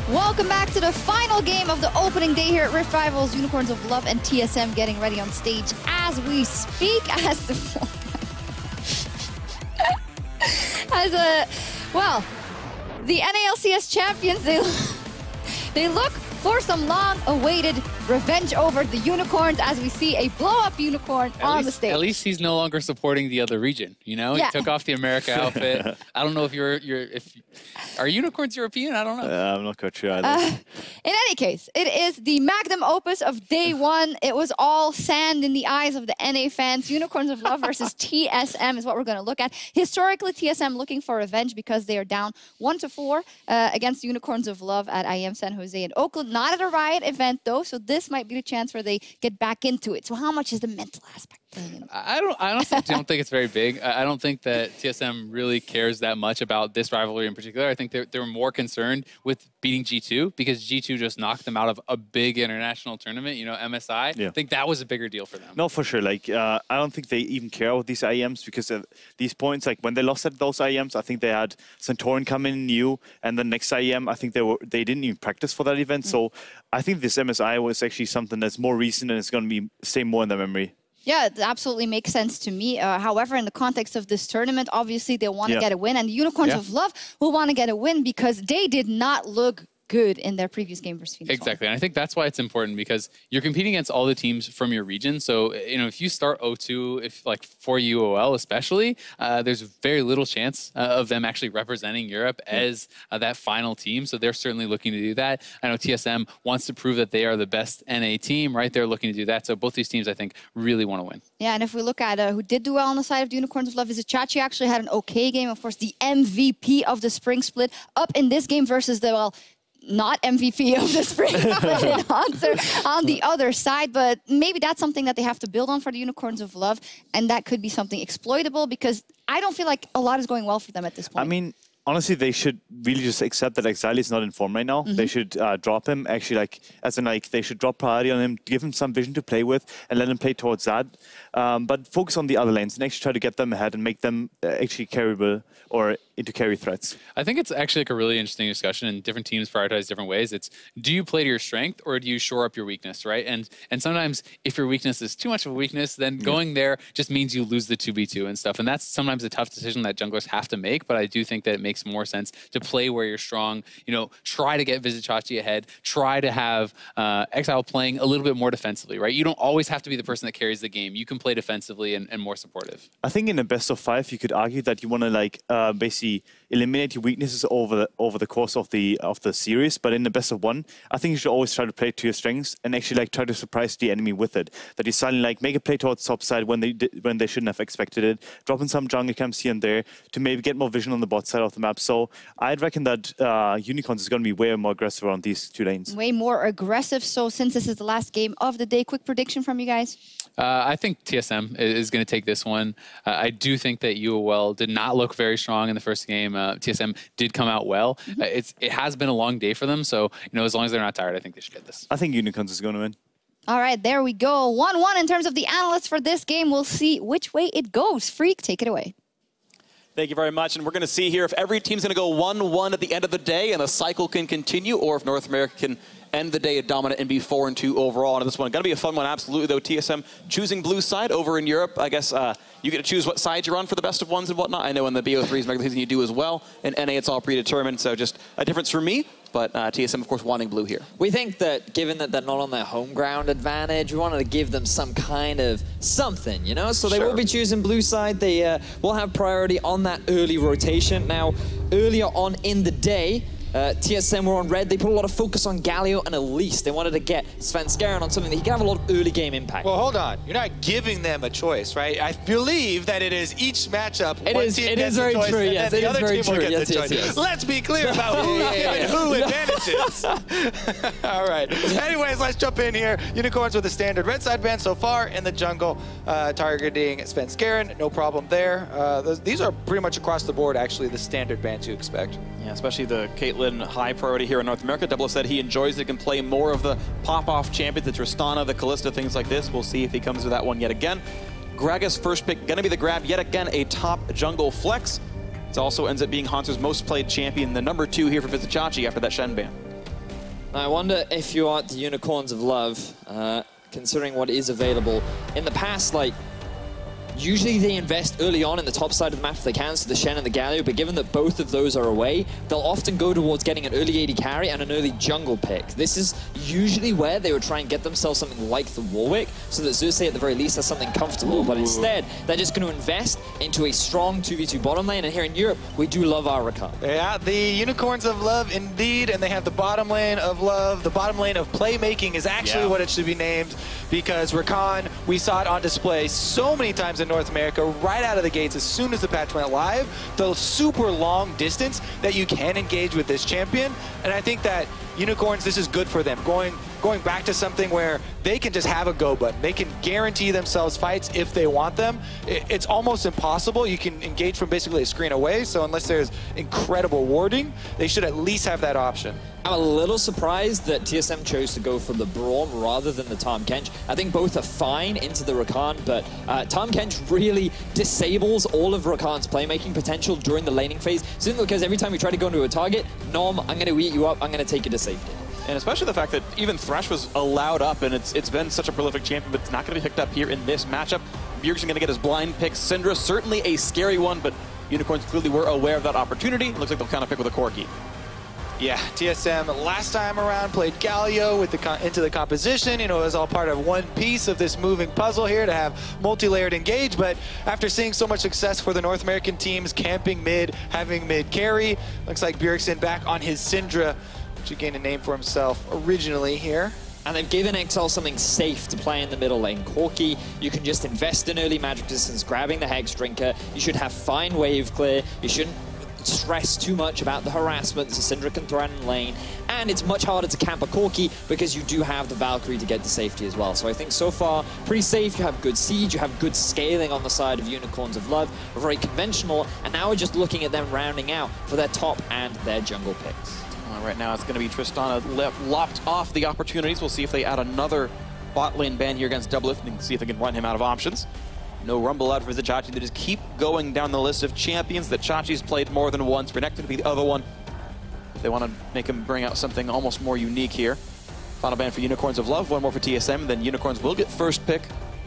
Welcome back to the final game of the opening day here at Rift Rivals. Unicorns of Love and TSM getting ready on stage as we speak. Well, the NALCS champions, they look for some long-awaited revenge over the Unicorns as we see a blow-up unicorn on the stage. At least he's no longer supporting the other region, you know? Yeah. He took off the America outfit. I don't know if are unicorns European? I don't know. I'm not quite sure either. In any case, it is the magnum opus of day one. It was all sand in the eyes of the NA fans. Unicorns of Love versus TSM is what we're going to look at. Historically, TSM looking for revenge because they are down 1-4 against the Unicorns of Love at IEM San Jose in Oakland. Not at a Riot event, though, so this might be the chance where they get back into it. So how much is the mental aspect? I honestly don't think it's very big. I don't think that TSM really cares that much about this rivalry in particular. I think they're more concerned with beating G2 because G2 just knocked them out of a big international tournament, you know, MSI. Yeah. I think that was a bigger deal for them. No, for sure. Like, I don't think they even care about these IEMs because of these points. Like, when they lost at those IEMs, I think they had Santorin come in new, and the next IEM, I think they didn't even practice for that event. So I think this MSI was actually something that's more recent and it's going to stay more in their memory. Yeah, it absolutely makes sense to me. However, in the context of this tournament, obviously they want to get a win, and the Unicorns of Love will want to get a win because they did not look good in their previous game versus Phoenix. Exactly, and I think that's why it's important because you're competing against all the teams from your region. So, you know, if you start 0-2, if like for UOL especially, there's very little chance of them actually representing Europe as that final team. So they're certainly looking to do that. I know TSM wants to prove that they are the best NA team, right? They're looking to do that. So both these teams, I think, really want to win. Yeah, and if we look at who did do well on the side of the Unicorns of Love, Chachi actually had an okay game. Of course, the MVP of the spring split up in this game versus the, well, not MVP of the spring answer on the other side, but maybe that's something that they have to build on for the Unicorns of Love, and that could be something exploitable because I don't feel like a lot is going well for them at this point. I mean, honestly, they should really just accept that Exile is not in form right now. They should drop him, actually, like, as in, like, they should drop priority on him, give him some vision to play with, and let him play towards that. But focus on the other lanes and actually try to get them ahead and make them actually carryable or into carry threats. I think it's actually like a really interesting discussion, and different teams prioritize different ways. It's, do you play to your strength or do you shore up your weakness, right? And sometimes if your weakness is too much of a weakness, then going there just means you lose the 2v2 and stuff. And that's sometimes a tough decision that junglers have to make, but I do think that it makes more sense to play where you're strong. You know, try to get Chachi ahead, try to have Exile playing a little bit more defensively, right? You don't always have to be the person that carries the game. You can play defensively and more supportive. I think in a best of 5, you could argue that you want to, like, basically eliminate your weaknesses over the course of the series. But in the best of 1, I think you should always try to play to your strengths and actually, like, try to surprise the enemy with it. That you suddenly, like, make a play towards top side when they shouldn't have expected it, drop in some jungle camps here and there to maybe get more vision on the bot side of the map. So I'd reckon that Unicorns is going to be way more aggressive on these 2 lanes. Way more aggressive. So since this is the last game of the day, quick prediction from you guys? I think TSM is going to take this one. I do think that UOL did not look very strong in the first game. TSM did come out well. It has been a long day for them, so you know, as long as they're not tired, I think they should get this. I think Unicorns is going to win. All right, there we go. 1-1 in terms of the analysts for this game. We'll see which way it goes. Freak, take it away. Thank you very much, and we're going to see here if every team's going to go 1-1 at the end of the day and the cycle can continue, or if North America can end the day dominant and be 4-2 overall on this one. Going to be a fun one, absolutely, though. TSM choosing blue side over in Europe. I guess you get to choose what side you're on for the best of 1s and whatnot. I know in the BO3's regular season you do as well. In NA, it's all predetermined, so just a difference for me. But TSM, of course, wanting blue here. We think that given that they're not on their home ground advantage, we wanted to give them some kind of something, you know? So they will be choosing blue side. They will have priority on that early rotation. Now, earlier on in the day, TSM were on red. They put a lot of focus on Galio and Elise. They wanted to get Sven Skaren on something that he can have a lot of early game impact. Well, hold on. You're not giving them a choice, right? I believe that it is each matchup. It is very true, yes. The other team will get yes, the choice. yes. Let's be clear about who's giving who advantages. All right. Anyways, let's jump in here. Unicorns with a standard red side ban so far in the jungle, targeting Sven Skaren. No problem there. These are pretty much across the board, actually, the standard bans you expect. Yeah, especially the Caitlyn high priority here in North America. Double said he enjoys it, can play more of the pop-off champions, the Tristana, the Kalista, things like this. We'll see if he comes to that one yet again. Gragas first pick, gonna be the grab yet again, a top jungle flex. It also ends up being Hanser's most played champion, the #2 here for Chachi after that Shen ban. I wonder if you are at the Unicorns of Love, considering what is available. In the past, like, usually they invest early on in the top side of the map if they can, so the Shen and the Galio, but given that both of those are away, they'll often go towards getting an early AD carry and an early jungle pick. This is usually where they would try and get themselves something like the Warwick, so that Zeus at the very least has something comfortable, but instead, they're just going to invest into a strong 2v2 bottom lane, and here in Europe, we do love our Rakan. Yeah, the Unicorns of Love indeed, and they have the bottom lane of love. The bottom lane of playmaking is actually what it should be named, because Rakan, we saw it on display so many times in North America, right out of the gates as soon as the patch went live, the super long distance that you can engage with this champion. And I think that Unicorns, this is good for them. Going back to something where they can just have a go button. They can guarantee themselves fights if they want them. It's almost impossible. You can engage from basically a screen away, so unless there's incredible warding, they should at least have that option. I'm a little surprised that TSM chose to go for the Braum rather than the Tahm Kench. I think both are fine into the Rakan, but Tahm Kench really disables all of Rakan's playmaking potential during the laning phase, simply because every time you try to go into a target, Nom, I'm going to eat you up, I'm going to take you to safety. And especially the fact that even Thresh was allowed up, and it's been such a prolific champion, but it's not going to be picked up here in this matchup. Bjergsen going to get his blind pick. Syndra, certainly a scary one, but Unicorns clearly were aware of that opportunity. Looks like they'll kind of pick with a Corki. Yeah, TSM last time around played Galio with into the composition. You know, it was all part of one piece of this moving puzzle here to have multi-layered engage. But after seeing so much success for the North American teams, camping mid, having mid carry, looks like Bjergsen back on his Syndra, which he gained a name for himself originally here. And they've given Exile something safe to play in the middle lane. Corki, you can just invest in early magic resistance, grabbing the Hex Drinker. You should have fine wave clear. You shouldn't stress too much about the harassment that Syndra can threaten lane, and it's much harder to camp a Corki because you do have the Valkyrie to get to safety as well. So I think so far, pretty safe. You have good siege, you have good scaling on the side of Unicorns of Love, very conventional, and now we're just looking at them rounding out for their top and their jungle picks. Right now it's going to be Tristana lopped off the opportunities. We'll see if they add another bot lane ban here against Doublelift and see if they can run him out of options. No Rumble out for Chachi. They just keep going down the list of champions that Chachi's played more than once. Renekton to be the other one. They want to make him bring out something almost more unique here. Final ban for Unicorns of Love, one more for TSM, then Unicorns will get first pick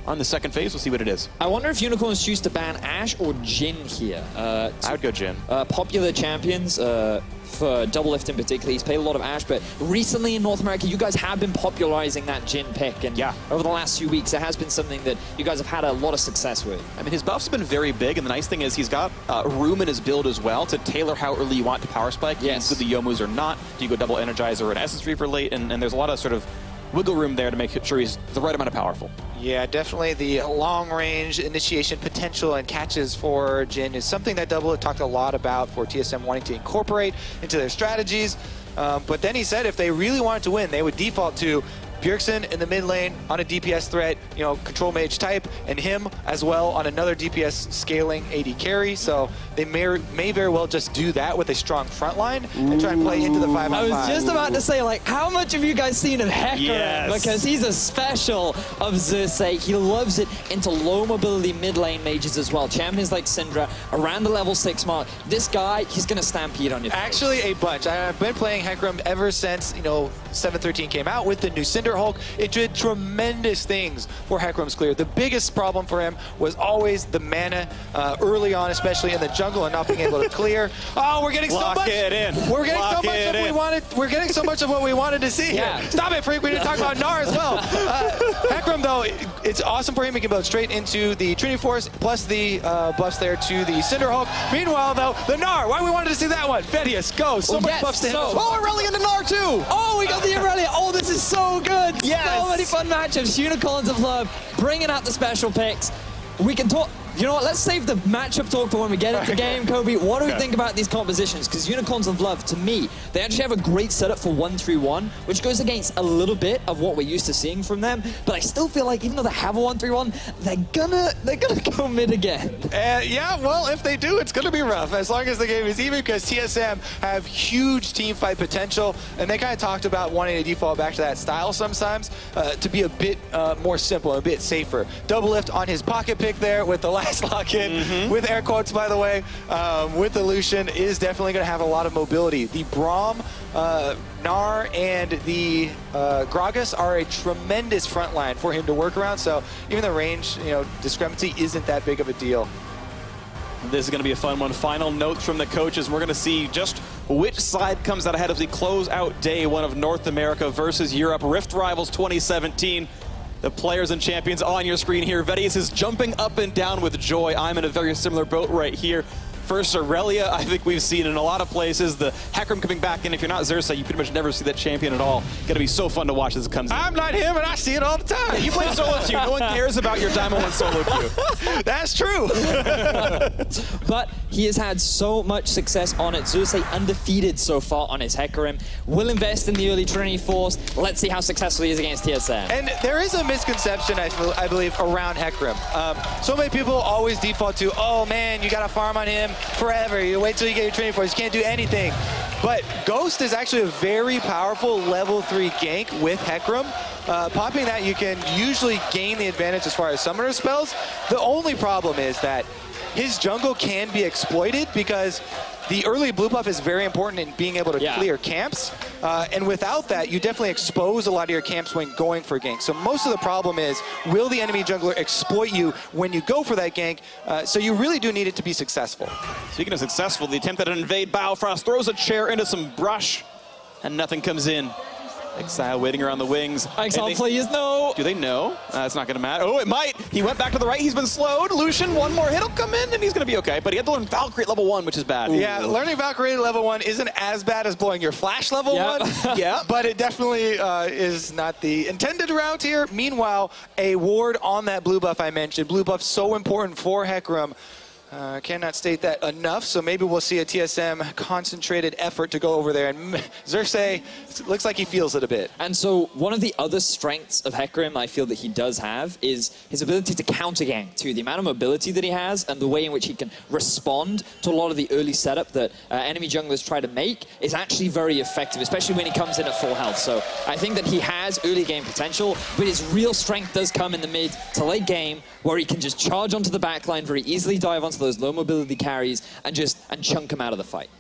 on the second phase. We'll see what it is. I wonder if Unicorns choose to ban Ashe or Jhin here. I would go Jhin. Popular champions for Doublelift in particular. He's played a lot of Ashe, but recently in North America, you guys have been popularizing that Jhin pick. And over the last few weeks, it has been something that you guys have had a lot of success with. I mean, his buffs have been very big, and the nice thing is he's got room in his build as well to tailor how early you want to power spike. Yes. Do the Yomus or not? Do you go double Energizer or an Essence Reaver late? And there's a lot of sort of wiggle room there to make sure he's the right amount of powerful. Yeah, definitely the long-range initiation potential and catches for Jhin is something that Doublelift talked a lot about for TSM wanting to incorporate into their strategies. But then he said if they really wanted to win, they would default to Bjergsen in the mid lane on a DPS threat, you know, control mage type, and him as well on another DPS scaling AD carry. So they may very well just do that with a strong front line and try and play into the 5-on-5. I was just about to say, like, how much have you guys seen of Hecarim? Yes. Because he's a special of Zeus. He loves it into low mobility mid lane mages as well. Champions like Syndra around the level 6 mark. This guy, he's going to stampede on your face. Actually, a bunch. I've been playing Hecarim ever since, you know, 7.13 came out with the new Cinder Hulk. It did tremendous things for Hecarim's clear. The biggest problem for him was always the mana early on, especially in the jungle, and not being able to clear. Oh, we're getting so much. Lock it in. We're getting Lock so much it of what in. we wanted. We're getting so much of what we wanted to see here. Stop it, Freak. We didn't talk about Gnar as well. Hecarim, though, it's awesome for him. He can build straight into the Trinity Force, plus the buffs there to the Cinder Hulk. Meanwhile, though, the Gnar. Why we wanted to see that one? Vedius, go. So much buffs to him. Oh, Irelia into Gnar too. Oh, we got the Irelia. Oh, this is so good. Yes. So many fun matchups. Unicorns of Love bringing out the special picks. We can talk. You know what? Let's save the matchup talk for when we get into the game, Kobe. What do we think about these compositions? Because Unicorns of Love, to me, they actually have a great setup for 1-3-1, which goes against a little bit of what we're used to seeing from them. But I still feel like even though they have a 1-3-1, they're gonna go mid again. Yeah, well, if they do, it's going to be rough, as long as the game is even, because TSM have huge team fight potential, and they kind of talked about wanting to default back to that style sometimes to be a bit more simple, a bit safer. Doublelift on his pocket pick there with the last nice lock-in with air quotes, by the way, with the Lucian is definitely going to have a lot of mobility. The Braum, Gnar, and the Gragas are a tremendous front line for him to work around, so even the range, discrepancy isn't that big of a deal. This is going to be a fun one. Final notes from the coaches. We're going to see just which side comes out ahead as we close out day one of North America versus Europe. Rift Rivals 2017. The players and champions on your screen here. Vedius is jumping up and down with joy. I'm in a very similar boat right here. First, Aurelia, I think we've seen in a lot of places. The Hecarim coming back in. If you're not Xerxes, you pretty much never see that champion at all. Going to be so fun to watch as it comes in. I'm not him, and I see it all the time. Yeah, you play solo queue. No one cares about your Diamond 1 solo queue. That's true. But he has had so much success on it. Xerxes undefeated so far on his Hecarim. Will invest in the early Trinity Force. Let's see how successful he is against TSM. And there is a misconception, I believe, around Hecarim. So many people always default to, oh man, you got to farm on him forever. You wait till you get your Trinity Force. You can't do anything. But Ghost is actually a very powerful level 3 gank with Hecarim. Popping that, you can usually gain the advantage as far as summoner spells. The only problem is that his jungle can be exploited because the early blue buff is very important in being able to clear camps. And without that, you definitely expose a lot of your camps when going for gank. So most of the problem is, will the enemy jungler exploit you when you go for that gank? So you really do need it to be successful. Speaking of successful, the attempt at an invade Biofrost throws a chair into some brush, and nothing comes in. Exile waiting around the wings. Exile players know. Do they know? It's not going to matter. Oh, it might. He went back to the right. He's been slowed. Lucian, one more hit will come in, and he's going to be okay. But he had to learn Valkyrie at level 1, which is bad. Yeah, learning Valkyrie at level 1 isn't as bad as blowing your Flash level 1. Yeah, but it definitely is not the intended route here. Meanwhile, a ward on that blue buff I mentioned. Blue buff so important for Hecarim. Cannot state that enough, so maybe we'll see a TSM concentrated effort to go over there. And Xerxes looks like he feels it a bit. And so one of the other strengths of Hecarim I feel that he does have is his ability to counter gank too. The amount of mobility that he has and the way in which he can respond to a lot of the early setup that enemy junglers try to make is actually very effective, especially when he comes in at full health. So I think that he has early game potential, but his real strength does come in the mid to late game where he can just charge onto the backline, very easily dive onto those low mobility carries and chunk him out of the fight.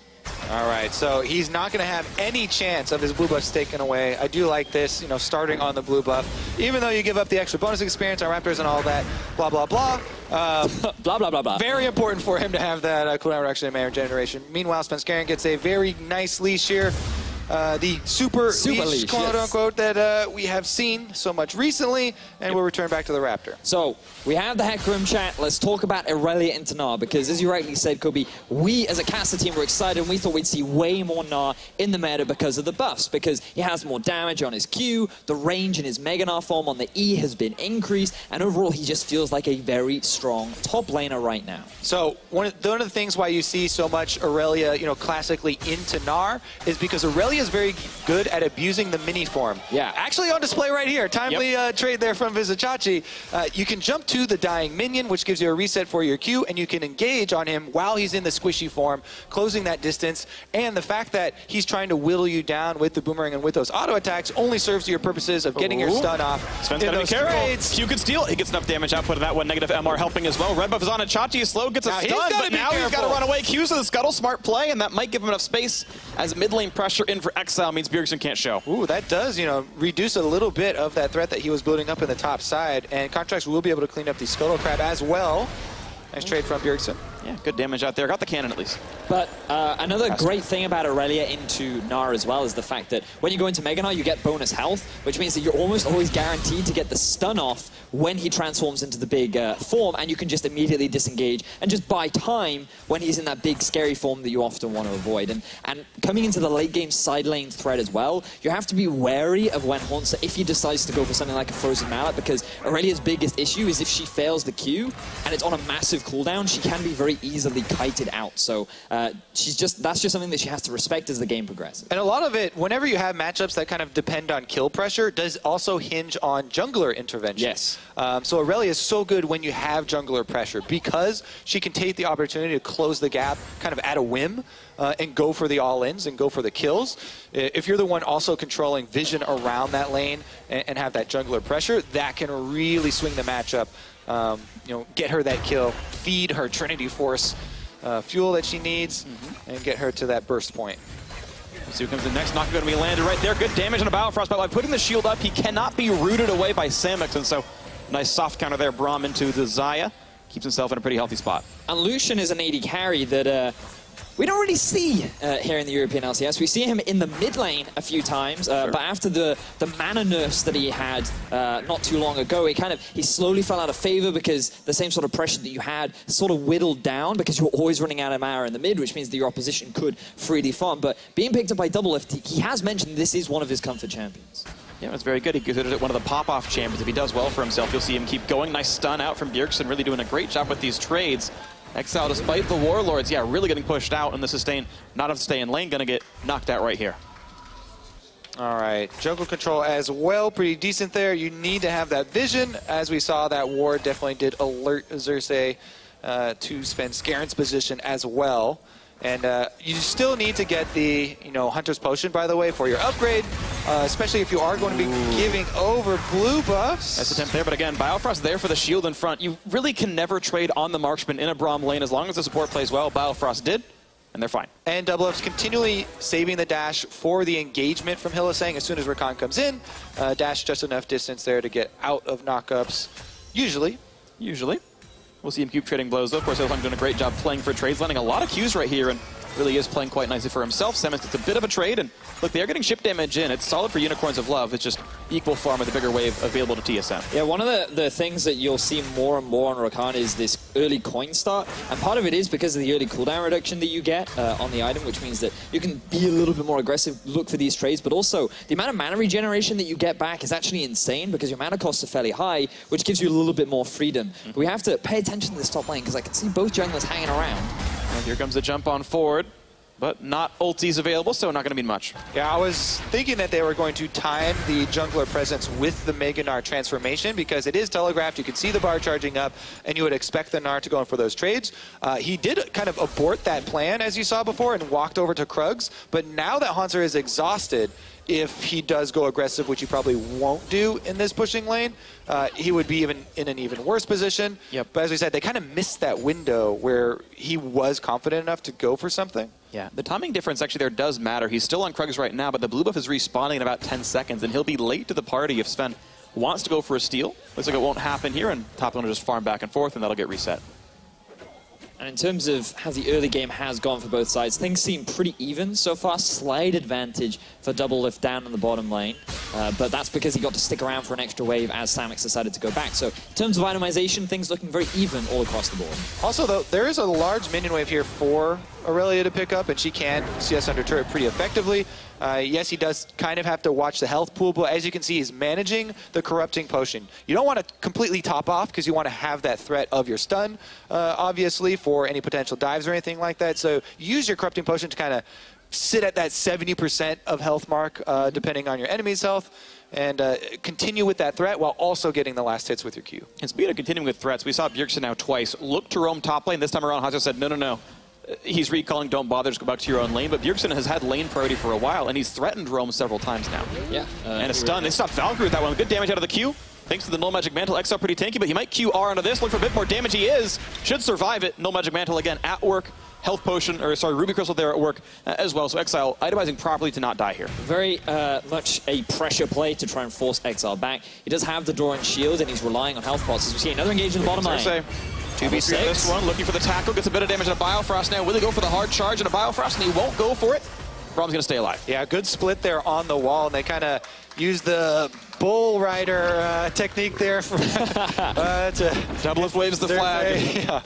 All right, so he's not going to have any chance of his blue buff taken away. I do like this, starting on the blue buff. Even though you give up the extra bonus experience on Raptors and all that, blah, blah, blah. Blah, blah, blah, blah. Very important for him to have that cooldown reduction in mana regeneration. Meanwhile, SvenSkeren gets a very nice leash here. The super leash, quote-unquote, that we have seen so much recently, and we'll return back to the Raptor. So, we have the Hecarim chat. Let's talk about Aurelia into Gnar, because as you rightly said, Kobe, we as a caster team were excited, and we thought we'd see way more Gnar in the meta because of the buffs, because he has more damage on his Q, the range in his Mega Gnar form on the E has been increased, and overall he just feels like a very strong top laner right now. So, one of the things why you see so much Aurelia, classically into Gnar, is because Aurelia is very good at abusing the mini form. Yeah. Actually on display right here. Timely trade there from Vizichachi. You can jump to the dying minion, which gives you a reset for your Q, and you can engage on him while he's in the squishy form, closing that distance. And the fact that he's trying to whittle you down with the boomerang and with those auto attacks only serves to your purposes of getting your stun off. Sven's gotta be careful. Q could steal. He gets enough damage output of that one. Negative MR helping as well. Red buff is on it. Chachi is slow, gets a stun, but now he's got to run away. Q's to the scuttle. Smart play, and that might give him enough space as mid lane pressure in for Exile means Bjergsen can't show. Ooh, that does, reduce a little bit of that threat that he was building up in the top side, and Contracts will be able to clean up the Scuttle Crab as well. Nice trade from Bjergsen. Yeah, good damage out there. Got the cannon at least. But another great thing about Aurelia into Gnar as well is the fact that when you go into Mega Gnar, you get bonus health, which means that you're almost always guaranteed to get the stun off when he transforms into the big form, and you can just immediately disengage and just buy time when he's in that big scary form that you often want to avoid. And coming into the late game side lane threat as well, you have to be wary of when Hauntzer, if he decides to go for something like a Frozen Mallet, because Aurelia's biggest issue is if she fails the Q and it's on a massive cooldown, she can be very easily kited out. So that's just something that she has to respect as the game progresses. And a lot of it, whenever you have matchups that kind of depend on kill pressure, does also hinge on jungler intervention. Yes. So Aurelia is so good when you have jungler pressure because she can take the opportunity to close the gap kind of at a whim and go for the all-ins and go for the kills. If you're the one also controlling vision around that lane and have that jungler pressure, that can really swing the matchup get her that kill, feed her Trinity Force fuel that she needs, and get her to that burst point. Let's see who comes in next. Not going to be landed right there. Good damage on a Biofrost, but by putting the shield up, he cannot be rooted away by Samix, and so nice soft counter there. Braum into the Xayah. Keeps himself in a pretty healthy spot. And Lucian is an AD carry that we don't really see here in the European LCS. We see him in the mid lane a few times, but after the mana nerfs that he had not too long ago, he slowly fell out of favor because the same sort of pressure that you had sort of whittled down because you were always running out of mana in the mid, which means that your opposition could freely farm. But being picked up by Doublelift, he has mentioned this is one of his comfort champions. Yeah, it's very good. He considers it one of the pop-off champions. If he does well for himself, you'll see him keep going. Nice stun out from Bjergsen, really doing a great job with these trades. Exile, despite the Warlords, really getting pushed out in the sustain. Not enough to stay in lane, gonna get knocked out right here. All right, jungle control as well, pretty decent there. You need to have that vision. As we saw, that ward definitely did alert Xerxes to spend Scaren's position as well. And you still need to get the, Hunter's Potion, by the way, for your upgrade, especially if you are going to be giving over blue buffs. Nice attempt there, but again, Biofrost there for the shield in front. You really can never trade on the Marksman in a Braum lane as long as the support plays well. Biofrost did, and they're fine. And Doublelift's continually saving the dash for the engagement from Hylissang. As soon as Rakan comes in, dash just enough distance there to get out of knockups, usually. We'll see him keep trading blows, though. Of course, Hylissang doing a great job playing for trades, landing a lot of Qs right here, and really is playing quite nicely for himself. Semix gets a bit of a trade, and look, they are getting ship damage in. It's solid for Unicorns of Love. It's just equal farm with a bigger wave available to TSM. Yeah, one of the things that you'll see more and more on Rakan is this early coin start, and part of it is because of the early cooldown reduction that you get on the item, which means that you can be a little bit more aggressive, look for these trades, but also the amount of mana regeneration that you get back is actually insane because your mana costs are fairly high, which gives you a little bit more freedom. But we have to pay attention to this top lane because I can see both junglers hanging around. And here comes the jump on forward, but not ultis available, so not going to mean much. Yeah, I was thinking that they were going to time the jungler presence with the Mega Gnar transformation because it is telegraphed. You can see the bar charging up, and you would expect the Gnar to go in for those trades. He did kind of abort that plan, as you saw before, and walked over to Krugs. But now that Hanser is exhausted, if he does go aggressive, which he probably won't do in this pushing lane, he would be even in an even worse position. Yep. But as we said, they kind of missed that window where he was confident enough to go for something. Yeah, the timing difference actually there does matter. He's still on Krugs right now, but the blue buff is respawning in about 10 seconds, and he'll be late to the party if Sven wants to go for a steal. Looks like it won't happen here, and top lane will just farm back and forth, and that'll get reset. And in terms of how the early game has gone for both sides, things seem pretty even so far. Slight advantage for Doublelift down in the bottom lane, but that's because he got to stick around for an extra wave as Samix decided to go back. So in terms of itemization, things looking very even all across the board. Also, though, there is a large minion wave here for Aurelia to pick up, and she can CS under turret pretty effectively. Yes, he does kind of have to watch the health pool, but as you can see, he's managing the Corrupting Potion. You don't want to completely top off because you want to have that threat of your stun, obviously, for any potential dives or anything like that. So use your Corrupting Potion to kind of sit at that 70% of health mark, depending on your enemy's health, and continue with that threat while also getting the last hits with your Q. And speaking of continuing with threats, we saw Bjergsen now twice look to roam top lane. This time around, Hanzo said, no. He's recalling, don't bother, just go back to your own lane. But Bjergsen has had lane priority for a while, and he's threatened roam several times now. Yeah. And a stun. They stopped Valkyrie with that one. Good damage out of the Q. Thanks to the Null Magic Mantle. Exile pretty tanky, but he might QR onto this. Look for a bit more damage. He is. Should survive it. Null Magic Mantle again at work. Health Potion, or sorry, Ruby Crystal there at work as well. So Exile itemizing properly to not die here. Very much a pressure play to try and force Exile back. He does have the Doran Shield, and he's relying on health pots. As we see another engage in the bottom lane. 2v3 on this one, looking for the tackle, gets a bit of damage on a Biofrost now. Will he go for the hard charge on a Biofrost, and he won't go for it? Braum's going to stay alive. Yeah, good split there on the wall, and they kind of use the bull rider technique there. For, Doublelift waves the flag.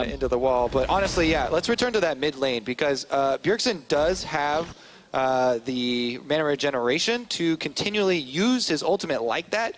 Into the wall. But honestly, yeah, let's return to that mid lane, because Bjergsen does have the mana regeneration to continually use his ultimate like that,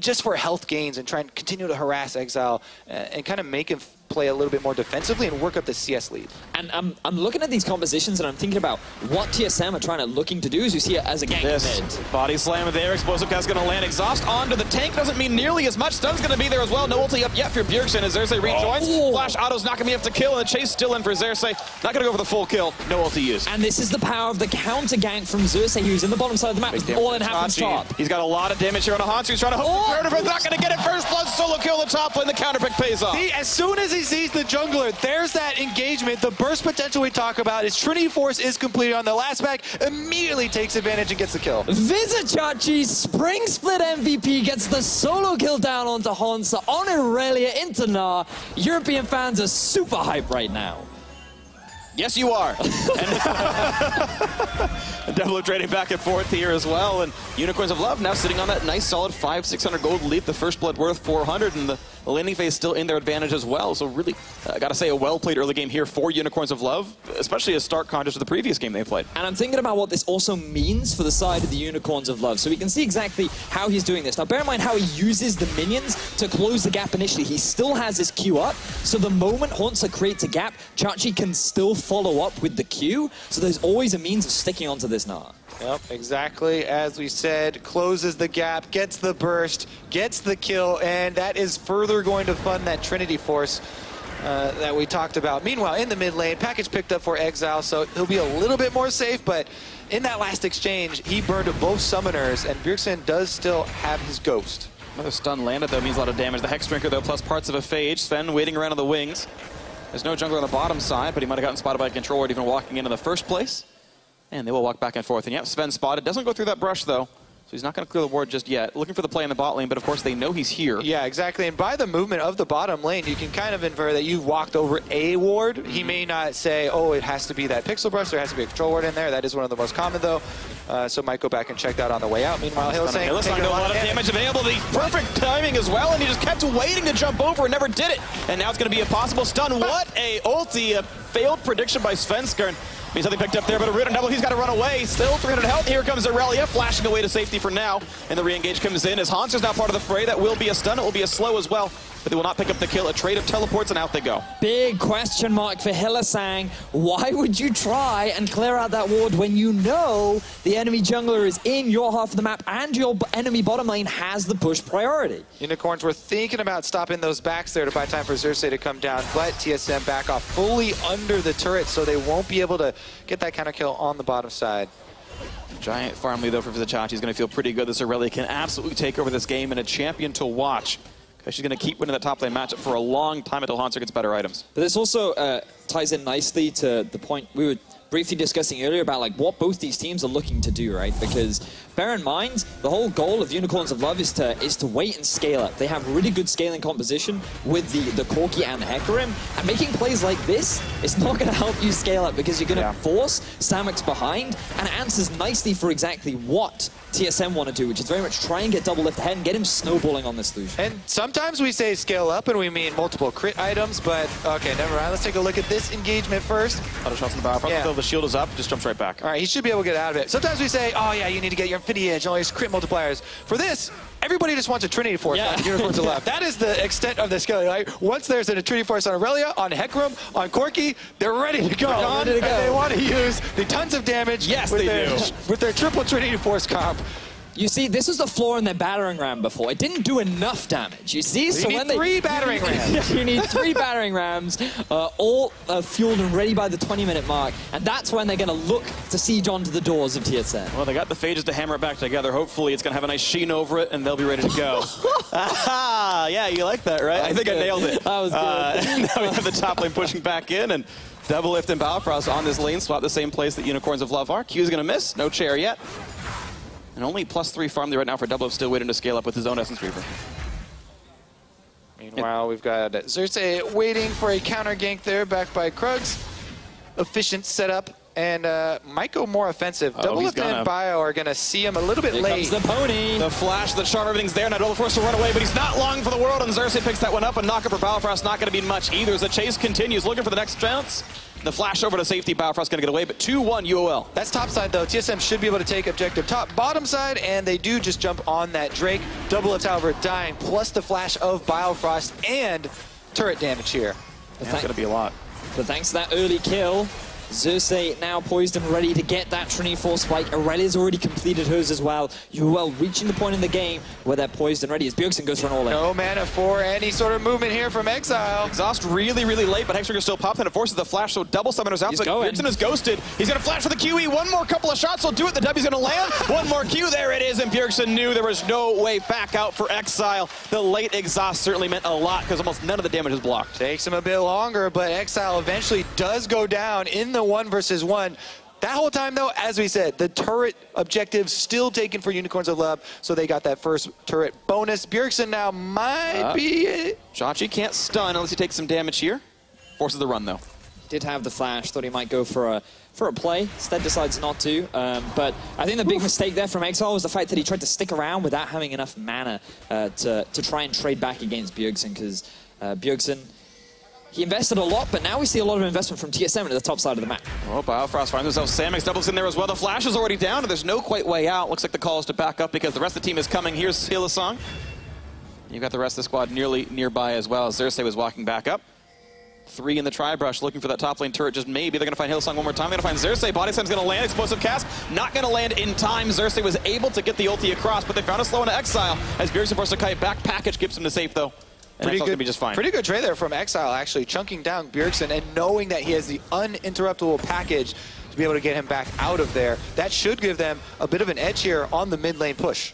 just for health gains and try and continue to harass Exile and kind of make him play a little bit more defensively and work up the CS lead. And I'm looking at these compositions and I'm thinking about what TSM are looking to do as you see it as a gank mid. Body slam there, explosive cast going to land. Exhaust onto the tank doesn't mean nearly as much. Stun's going to be there as well. No ulti up yet for Bjergsen as Xerxes rejoins. Flash auto's not going to be enough to kill, and the chase still in for Xerxes. Not going to go for the full kill. No ulti used. And this is the power of the counter gank from Xerxes, who's in the bottom side of the map. All in happens top. He's got a lot of damage here on a Hansu. He's trying to hook the but not going to get it. First blood, solo kill in the top lane. The counter pick pays off. See, as soon as he sees the jungler, there's that engagement. The burst potential we talk about is Trinity Force is completed on the last back, immediately takes advantage and gets the kill. Vizicachi, Spring Split MVP, gets the solo kill down onto Hansa on Irelia into Gnar. European fans are super hyped right now. Yes, you are. And Devil trading back and forth here as well. And Unicorns of Love now sitting on that nice solid 500-600 gold lead. The first blood worth 400, and the laning phase still in their advantage as well. So really, I got to say, a well-played early game here for Unicorns of Love, especially a stark contrast to the previous game they played. And I'm thinking about what this also means for the side of the Unicorns of Love. So we can see exactly how he's doing this. Now, bear in mind how he uses the minions to close the gap initially. He still has his Q up, so the moment Hansa creates a gap, Chachi can still follow up with the Q. So there's always a means of sticking onto this Gnar. Yep, exactly as we said, closes the gap, gets the burst, gets the kill, and that is further going to fund that Trinity Force that we talked about. Meanwhile, in the mid lane, package picked up for Exile, so he'll be a little bit more safe, but in that last exchange, he burned both summoners, and Bjergsen does still have his Ghost. Another stun landed, though, means a lot of damage. The Hex Drinker, though, plus parts of a Phage. Sven waiting around on the wings. There's no jungler on the bottom side, but he might have gotten spotted by a controller even walking in the first place. And they will walk back and forth. And yep, Sven spotted. Doesn't go through that brush, though. So he's not going to clear the ward just yet. Looking for the play in the bot lane, but of course they know he's here. Yeah, exactly. And by the movement of the bottom lane, you can kind of infer that you've walked over a ward. He may not say, oh, it has to be that pixel brush. There has to be a control ward in there. That is one of the most common, though. So might go back and check that on the way out. Meanwhile, Hill's saying, taking a lot of damage available. The perfect timing as well, and he just kept waiting to jump over and never did it. And now it's going to be a possible stun. What a ulti. A failed prediction by Svenskern. Means something picked up there, but a Ridden Double, he's got to run away. Still 300 health. Here comes Irelia, flashing away to safety for now. And the re-engage comes in as Hanser's now part of the fray. That will be a stun. It will be a slow as well. But they will not pick up the kill. A trade of teleports, and out they go. Big question mark for Hylissang. Why would you try and clear out that ward when you know the enemy jungler is in your half of the map and your enemy bottom lane has the push priority? Unicorns were thinking about stopping those backs there to buy time for Xerxes to come down, but TSM back off fully under the turret, so they won't be able to get that counter kill on the bottom side. Giant farm lead, though, for Vizicachi. He's going to feel pretty good. This Irelia can absolutely take over this game, and a champion to watch. She's going to keep winning that top lane matchup for a long time until Hanser gets better items. But this also ties in nicely to the point we were briefly discussing earlier about like what both these teams are looking to do, right? Because bear in mind, the whole goal of Unicorns of Love is to wait and scale up. They have really good scaling composition with the Corki and the Hecarim, and making plays like this is not going to help you scale up because you're going to force Samux behind, and it answers nicely for exactly what TSM want to do, which is very much try and get double lift ahead and get him snowballing on this Lucian. And sometimes we say scale up and we mean multiple crit items, but okay, never mind. Let's take a look at this engagement first. Auto shots in the battlefront until the shield is up, just jumps right back. All right, he should be able to get out of it. Sometimes we say, oh yeah, you need to get your Infinity Edge and all these crit multipliers. For this, everybody just wants a Trinity Force on Unicorns of Love. That is the extent of the skill. Right? Once there's a Trinity Force on Irelia, on Hecarim, on Corki, they're ready to go. And they want to use the tons of damage with their triple Trinity Force comp. You see, this was the floor in their battering ram before. It didn't do enough damage, you see? So you need three battering rams. You need 3 battering rams, all fueled and ready by the 20-minute mark. And that's when they're going to look to siege onto the doors of TSM. Well, they got the phages to hammer it back together. Hopefully, it's going to have a nice sheen over it, and they'll be ready to go. Yeah, you like that, right? I think I nailed it. That was good. Now we have the top lane pushing back in, and Double Lift and Balfrost on this lane swap, the same place that Unicorns of Love are. Q's going to miss. No chair yet. And only +3 farm there right now for Double, still waiting to scale up with his own Essence Reaver. Meanwhile, we've got Xerxes waiting for a counter gank there, backed by Krugs. Efficient setup, and might go more offensive. Double Lift and Bio are going to see him a little bit late. Here comes the pony. The flash, the charm, everything's there. Now Double forced to run away, but he's not long for the world, and Xerxes picks that one up, and knock-up for Balfrost not going to be much either as the chase continues, looking for the next chance. The flash over to safety, Balfrost going to get away, but 2-1 UOL. That's top side, though. TSM should be able to take objective top, bottom side, and they do just jump on that Drake. Double Lift, however, dying, plus the flash of Balfrost and turret damage here. That's going to be a lot. But thanks to that early kill, Xerxes now poised and ready to get that Trinity Force spike. Aurelia's already completed hers as well. UOL reaching the point in the game where they're poised and ready as Bjergsen goes for an all-in. No mana for any sort of movement here from Exile. Exhaust really, really late, but Hextrigger still popped and it forces the flash, so double summoners out. He's But going. Bjergsen is ghosted. He's going to flash for the QE. One more couple of shots will do it. The W's going to land. One more Q. There it is, and Bjergsen knew there was no way back out for Exile. The late exhaust certainly meant a lot because almost none of the damage is blocked. Takes him a bit longer, but Exile eventually does go down in the 1v1. That whole time, though, as we said, the turret objective still taken for Unicorns of Love, so they got that first turret bonus. Bjergsen now might be it. Chachi can't stun unless he takes some damage here. Forces the run, though. Did have the flash, thought he might go for a play, instead decides not to. But I think the big mistake there from Exile was the fact that he tried to stick around without having enough mana to try and trade back against Bjergsen, because Bjergsen, he invested a lot, but now we see a lot of investment from TSM into the top side of the map. Oh, Biofrost finds themselves. Samix doubles in there as well. The flash is already down, and there's no quite way out. Looks like the call is to back up because the rest of the team is coming. Here's Hylissang. You've got the rest of the squad nearby as well. Xerxes was walking back up. 3 in the tri-brush, looking for that top lane turret. Just maybe they're going to find Hylissang one more time. They're going to find Xerxes. Body slam's going to land. Explosive cast. Not going to land in time. Xerxes was able to get the ulti across, but they found a slow into Exile as Bjergsen forced a kite back. Package keeps him to safe, though. Pretty Gonna be just fine. Pretty good trade there from Exile, actually, chunking down Bjergsen and knowing that he has the uninterruptible package to be able to get him back out of there. That should give them a bit of an edge here on the mid lane push.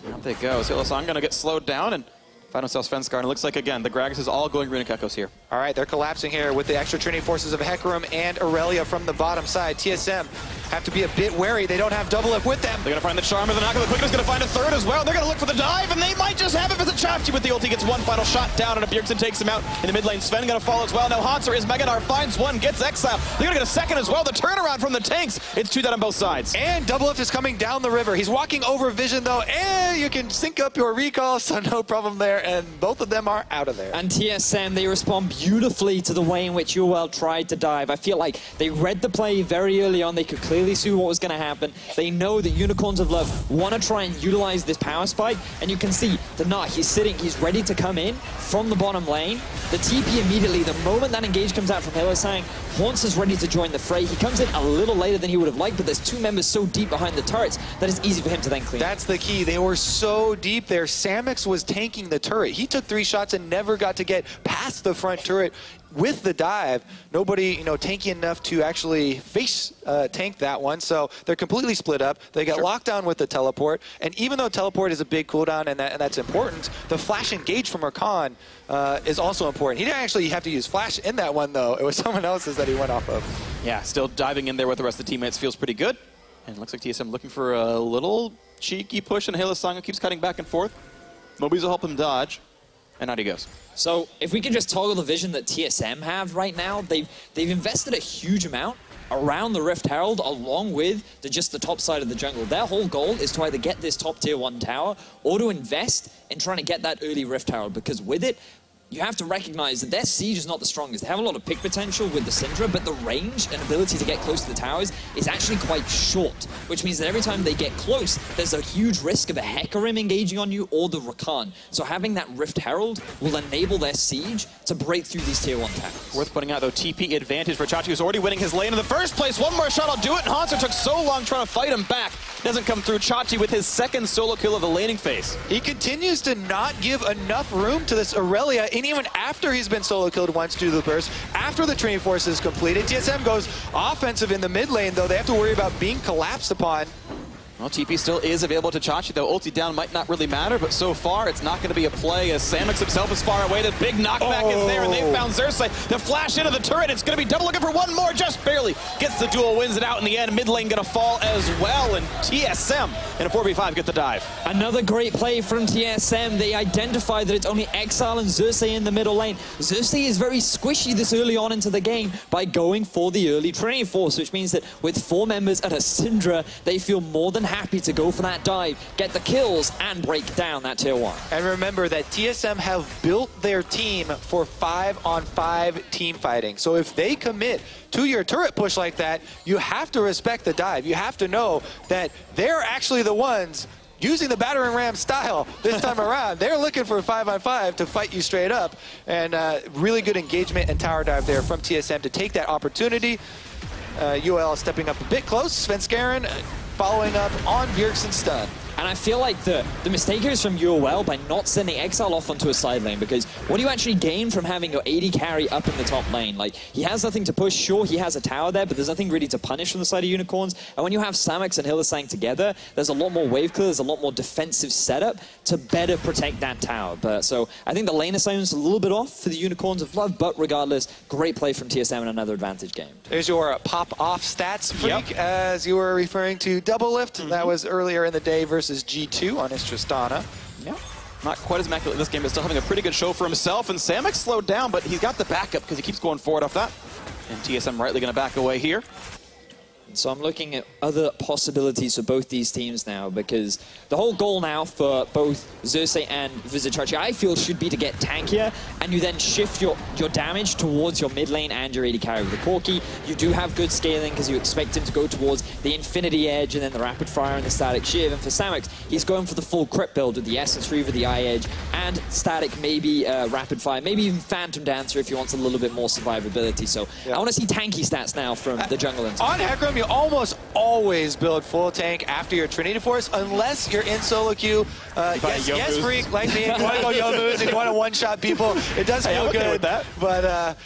Out they go. Hylissang going to get slowed down and find himself Svenskar. And it looks like, again, the Gragas is all going Runic Echoes here. All right, they're collapsing here with the extra Trinity forces of Hecarim and Aurelia from the bottom side. TSM have to be a bit wary. They don't have double F with them. They're going to find the Charmer. The Knock of the Quickness going to find a third as well. They're going to look for the dive, and they might just have it as a Chachi with the ulti. Gets one final shot down, and Bjergsen takes him out in the mid lane. Sven going to fall as well. Now Hanser is Megadar, finds one, gets Exile. They're going to get a second as well. The turnaround from the tanks. It's 2 down on both sides. And double F is coming down the river. He's walking over Vision, though, and you can sync up your recall, so no problem there. And both of them are out of there. And TSM, they respond beautifully to the way in which UOL tried to dive. I feel like they read the play very early on. They could clearly see what was going to happen. They know that Unicorns of Love want to try and utilize this power spike, and you can see the Knock, he's sitting, he's ready to come in from the bottom lane. The TP immediately, the moment that engage comes out from Hylissang, Haunts is ready to join the fray. He comes in a little later than he would have liked, but there's 2 members so deep behind the turrets that it's easy for him to then clean. That's the key. They were so deep there. Samix was tanking the turret. He took 3 shots and never got to get past the front turret with the dive. Nobody, tanky enough to actually face tank that one, so they're completely split up. They got locked down with the teleport, and even though teleport is a big cooldown and that's important, the flash engage from Rakan is also important. He didn't actually have to use flash in that one, though. It was someone else's that he went off of. Yeah, still diving in there with the rest of the teammates feels pretty good. And it looks like TSM looking for a little cheeky push, and Hylissang keeps cutting back and forth. Mobies will help him dodge, and out he goes. So if we can just toggle the vision that TSM have right now, they've invested a huge amount around the Rift Herald along with just the top side of the jungle. Their whole goal is to either get this top tier 1 tower or to invest in trying to get that early Rift Herald, because with it, you have to recognize that their siege is not the strongest. They have a lot of pick potential with the Syndra, but the range and ability to get close to the towers is actually quite short, which means that every time they get close, there's a huge risk of a Hecarim engaging on you or the Rakan. So having that Rift Herald will enable their siege to break through these tier 1 towers. Worth pointing out, though, TP advantage for Chachi, who's already winning his lane in the first place. One more shot, I'll do it, and Hanser took so long trying to fight him back. Doesn't come through. Chachi with his 2nd solo kill of the laning phase. He continues to not give enough room to this Aurelia, and even after he's been solo killed once due to the burst, after the Trinity Force is completed, TSM goes offensive in the mid lane, though they have to worry about being collapsed upon. Well, TP still is available to Chachi, though. Ulti down might not really matter, but so far it's not going to be a play as Samix himself is far away. The big knockback is there, and they found Xerxes. The flash into the turret. It's going to be double looking for one more, just barely. Gets the duel, wins it out in the end. Mid lane going to fall as well, and TSM in a 4v5 get the dive. Another great play from TSM. They identify that it's only Exile and Xerxes in the middle lane. Xerxes is very squishy this early on into the game by going for the early Trinity Force, which means that with 4 members at a Syndra, they feel more than happy to go for that dive, get the kills, and break down that tier 1. And remember that TSM have built their team for 5-on-5 team fighting. So if they commit to your turret push like that, you have to respect the dive. You have to know that they're actually the ones using the battering ram style this time around. They're looking for a 5-on-5 to fight you straight up. And really good engagement and tower dive there from TSM to take that opportunity. UOL stepping up a bit close. Svenskeren following up on Bjergsen's stun. And I feel like the mistake here is from UOL by not sending Exile off onto a side lane, because what do you actually gain from having your AD carry up in the top lane? Like, he has nothing to push. Sure, he has a tower there, but there's nothing really to punish from the side of Unicorns. And when you have Samux and Hylissang together, there's a lot more wave clear, there's a lot more defensive setup to better protect that tower. But so I think the lane assignment's a little bit off for the Unicorns of Love, but regardless, great play from TSM and another advantage game. There's your pop-off stats, Freak, as you were referring to double lift. That was earlier in the day versus G2 on his Tristana. Yeah. Not quite as immaculate in this game, but still having a pretty good show for himself. And Samux slowed down, but he's got the backup because he keeps going forward off that. And TSM rightly going to back away here. So I'm looking at other possibilities for both these teams now, because the whole goal now for both Xerxes and Vizichachi, I feel, should be to get tankier, and you then shift your damage towards your mid lane and your AD carry. With the Corki, you do have good scaling because you expect him to go towards the Infinity Edge and then the Rapid Fire and the Static Shiv. And for Samux, he's going for the full crit build with the Essence Reaver, the Eye Edge, and Static, maybe Rapid Fire, maybe even Phantom Dancer if he wants a little bit more survivability. So I want to see tanky stats now from the jungle. On Hecarim, you almost always build full tank after your Trinity Force, unless you're in solo queue. Yes, Freak, like me, if you want to go Yomu's and you want to one-shot people, it does feel good. With that. But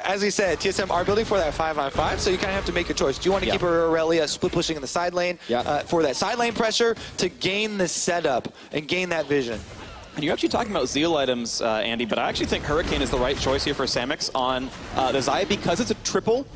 as we said, TSM are building for that 5-on-5, so you kind of have to make a choice. Do you want to keep Aurelia split pushing in the side lane for that side lane pressure to gain the setup and gain that vision? And you're actually talking about Zeal items, Andy, but I actually think Hurricane is the right choice here for Samux on the Xayah because it's a triple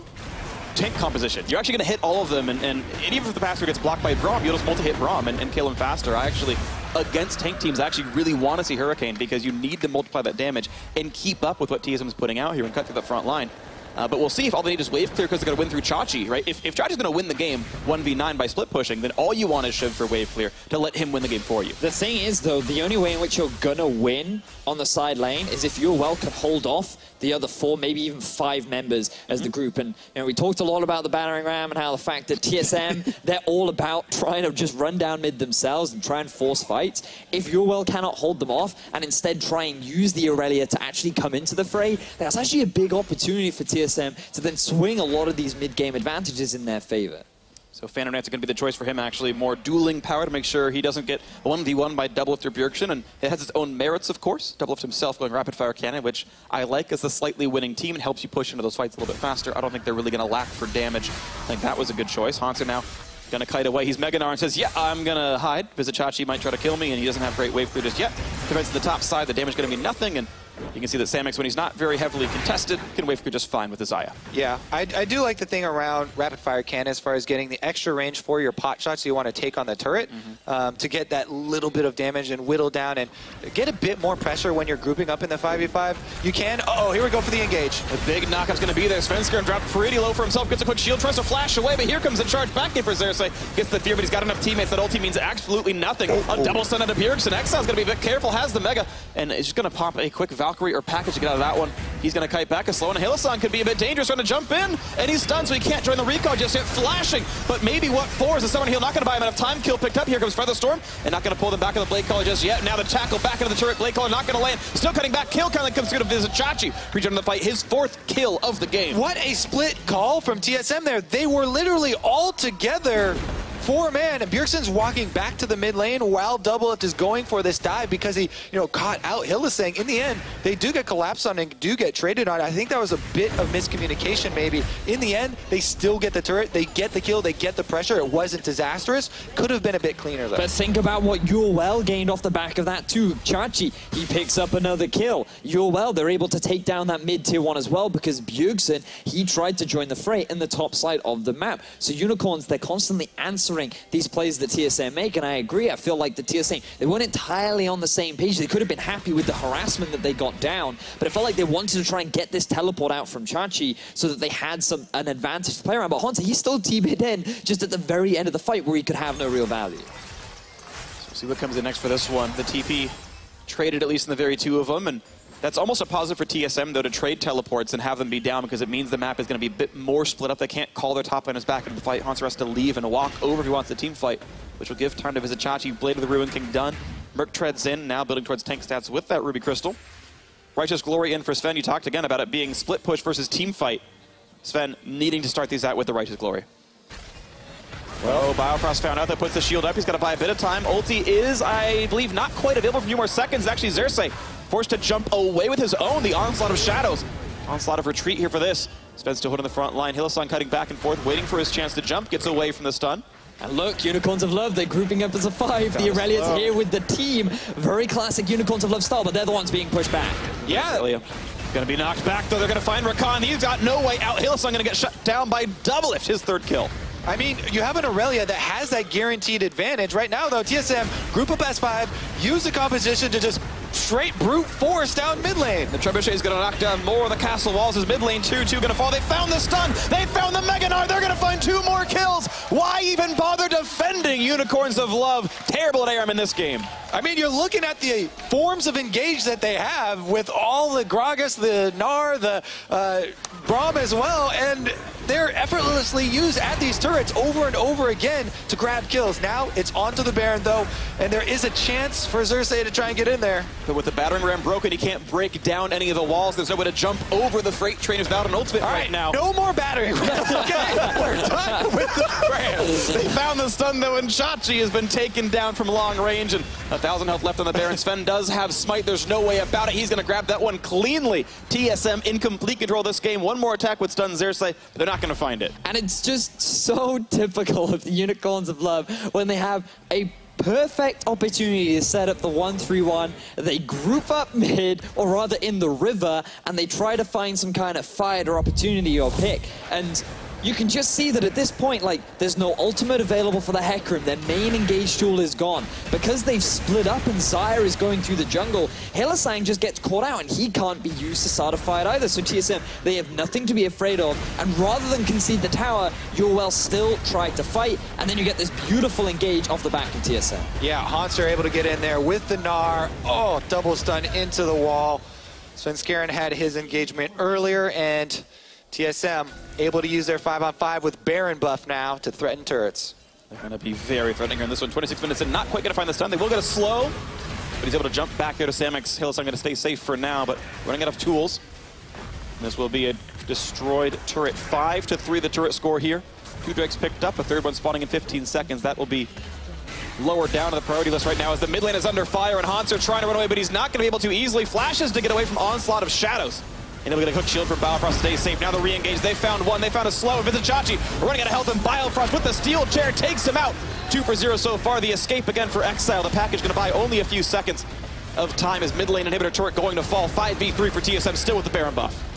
tank composition. You're actually going to hit all of them, and even if the passer gets blocked by Braum, you'll just multi-hit Braum and kill him faster. I actually, against tank teams, I actually really want to see Hurricane because you need to multiply that damage and keep up with what TSM is putting out here and cut through the front line. But we'll see if all they need is wave clear because they're going to win through Chachi, right? If Chachi's going to win the game 1v9 by split pushing, then all you want is Shiv for wave clear to let him win the game for you. The thing is, though, the only way in which you're going to win on the side lane is if UOL can hold off the other 4, maybe even 5 members as the group. And we talked a lot about the battering ram and how the fact that TSM, they're all about trying to just run down mid themselves and try and force fights. If UOL cannot hold them off and instead try and use the Aurelia to actually come into the fray, that's actually a big opportunity for TSM to then swing a lot of these mid-game advantages in their favor. So Phantom Knight's going to be the choice for him, actually. More dueling power to make sure he doesn't get 1v1 by Doublelift or Bjergsen, and it has its own merits, of course. Doublelift himself going Rapid Fire Cannon, which I like as the slightly winning team and helps you push into those fights a little bit faster. I don't think they're really going to lack for damage. I think that was a good choice. Hanzo now going to kite away. He's Mega Gnar and says, yeah, I'm going to hide. Vizichachi might try to kill me, and he doesn't have great wave clear just yet. Defense to the top side, the damage going to be nothing, and you can see that Samux, when he's not very heavily contested, can wave clear just fine with his Xayah. Yeah, I do like the thing around Rapid Fire Cannon as far as getting the extra range for your pot shots you want to take on the turret to get that little bit of damage and whittle down and get a bit more pressure when you're grouping up in the 5v5. You can, here we go for the engage. The big knockup's going to be there. Svenskeren dropped pretty low for himself, gets a quick shield, tries to flash away, but here comes the charge back in for Xerxes. Gets the fear, but he's got enough teammates. That ulti means absolutely nothing. A double stun into Bjergsen. Exile's going to be a bit careful, has the Mega, and is just going to pop a quick Valkyrie or package to get out of that one. He's going to kite back a slow, and Hylissang could be a bit dangerous, trying to jump in, and he's stunned, so he can't join the recall just yet. Flashing, but maybe what for is a Summoner Heal not going to buy him enough time. Kill picked up. Here comes Featherstorm, and not going to pull them back in the Blade Caller just yet. Now the tackle back into the turret. Blade Caller not going to land. Still cutting back. Kill kind of comes through to Vizichachi. Rejoining the fight, his 4th kill of the game. What a split call from TSM there. They were literally all together. 4-man, and Bjergsen's walking back to the mid lane while Doublelift is going for this dive because he, caught out Hylissang. In the end, they do get collapsed on and do get traded on. I think that was a bit of miscommunication maybe. In the end, they still get the turret, they get the kill, they get the pressure. It wasn't disastrous. Could have been a bit cleaner though. But think about what UOL gained off the back of that too. Chachi, he picks up another kill. UOL, they're able to take down that mid-tier 1 as well because Bjergsen, he tried to join the fray in the top side of the map. So Unicorns, they're constantly answering these plays that TSM make, and I agree. I feel like the TSM, they weren't entirely on the same page. They could have been happy with the harassment that they got down, but it felt like they wanted to try and get this teleport out from Chachi so that they had an advantage to play around. But Hanzo, he still TP'd in just at the very end of the fight where he could have no real value. So we'll see what comes in next for this one. The TP traded at least in the very 2 of them, and That's almost a positive for TSM, though, to trade teleports and have them be down, because it means the map is going to be a bit more split up. They can't call their top laners back into the fight. Hanser has to leave and walk over if he wants the team fight, which will give time to Vizicachi. Blade of the Ruin King done. Merc treads in, now building towards tank stats with that Ruby Crystal. Righteous Glory in for Sven. You talked again about it being split push versus team fight. Sven needing to start these out with the Righteous Glory. Well, Biofrost found out that puts the shield up. He's got to buy a bit of time. Ulti is, I believe, not quite available for a few more seconds. Actually, Xerxes forced to jump away with his own, the Onslaught of Shadows. Onslaught of Retreat here for this. Sven still holding the front line. Hylissang cutting back and forth, waiting for his chance to jump. Gets away from the stun. And look, Unicorns of Love, they're grouping up as a 5. The Aurelia's here with the team. Very classic Unicorns of Love style, but they're the ones being pushed back. Yeah, Aurelia gonna be knocked back, though. They're gonna find Rakan. He's got no way out. Hylissang gonna get shut down by Doublelift, his 3rd kill. I mean, you have an Aurelia that has that guaranteed advantage. Right now, though, TSM group up S5, use the composition to just straight brute force down mid lane. The Trebuchet is going to knock down more of the castle walls as mid lane 2-2 going to fall. They found the stun. They found the Mega Gnar. They're going to find 2 more kills. Why even bother defending Unicorns of Love? Terrible at ARM in this game. I mean, you're looking at the forms of engage that they have with all the Gragas, the Gnar, the Braum as well, and they're effortlessly used at these turrets over and over again to grab kills. Now it's onto the Baron, though, and there is a chance for Xerxes to try and get in there. But with the battering ram broken, he can't break down any of the walls. There's no way to jump over the freight train without an ultimate right now. No more battering rams, okay? We're done with the rams. They found the stun, though, and Chachi has been taken down from long range, and 1,000 health left on the Baron. Sven does have Smite. There's no way about it. He's going to grab that one cleanly. TSM in complete control of this game. One more attack would stun Xerxes, but they're not going to find it. And it's just so typical of the Unicorns of Love when they have a perfect opportunity to set up the 1-3-1. They group up mid, or rather in the river, and they try to find some kind of fight or opportunity or pick. And you can just see that at this point, like, there's no ultimate available for the Hecarim. Their main engage tool is gone. Because they've split up and Xayah is going through the jungle, Hylissang just gets caught out and he can't be used to start a fight either. So TSM, they have nothing to be afraid of. And rather than concede the tower, UOL still tried to fight. And then you get this beautiful engage off the back of TSM. Yeah, Hanser able to get in there with the Gnar. Oh, double stun into the wall. Svenskeren had his engagement earlier, and TSM able to use their 5-on-5 with Baron buff now to threaten turrets. They're going to be very threatening here in this one. 26 minutes in, not quite going to find the stun. They will get a slow, but he's able to jump back there to Samix. Hylissang going to stay safe for now, but running out of tools. And this will be a destroyed turret. 5-3 the turret score here. 2 Drakes picked up, a 3rd one spawning in 15 seconds. That will be lower down on the priority list right now as the mid lane is under fire, and Hanser trying to run away, but he's not going to be able to easily. Flashes to get away from Onslaught of Shadows. And they'll get a hook shield from Biofrost to stay safe. Now the re-engage. They found one. They found a slow. Vizicachi running out of health, and Biofrost with the steel chair takes him out. 2 for 0 so far. The escape again for Exile. The package going to buy only a few seconds of time as mid lane inhibitor turret going to fall. 5v3 for TSM, still with the Baron buff.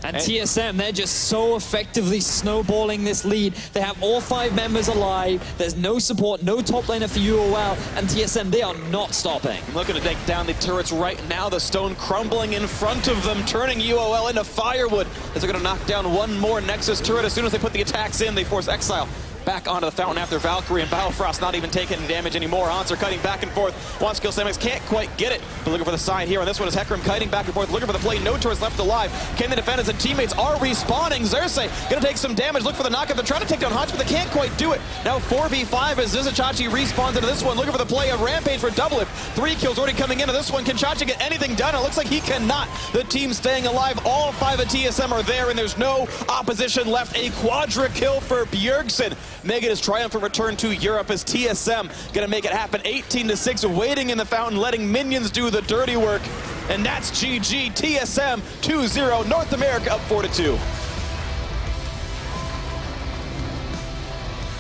And TSM, they're just so effectively snowballing this lead. They have all 5 members alive. There's no support, no top laner for UOL. And TSM, they are not stopping. Looking to take down the turrets right now. The stone crumbling in front of them, turning UOL into firewood as they're going to knock down one more Nexus turret. As soon as they put the attacks in, they force Exile back onto the fountain after Valkyrie, and Biofrost not even taking any damage anymore. Hanser cutting back and forth. Wants to kill Samix, can't quite get it. But looking for the side here, and this one is Hecarim kiting back and forth, looking for the play. No turrets left alive. Can they defend as the teammates are respawning? Xerxes gonna take some damage. Look for the knockup. They're trying to take down Hunch, but they can't quite do it. Now 4v5 as Vizicachi respawns into this one, looking for the play of Rampage for Doublelift. 3 kills already coming into this one. Can Chachi get anything done? It looks like he cannot. The team staying alive. All 5 of TSM are there, and there's no opposition left. A quadra kill for Bjergsen. Making his triumphant return to Europe as TSM gonna make it happen. 18-6, waiting in the fountain, letting minions do the dirty work. And that's GG. TSM 2-0, North America up 4-2.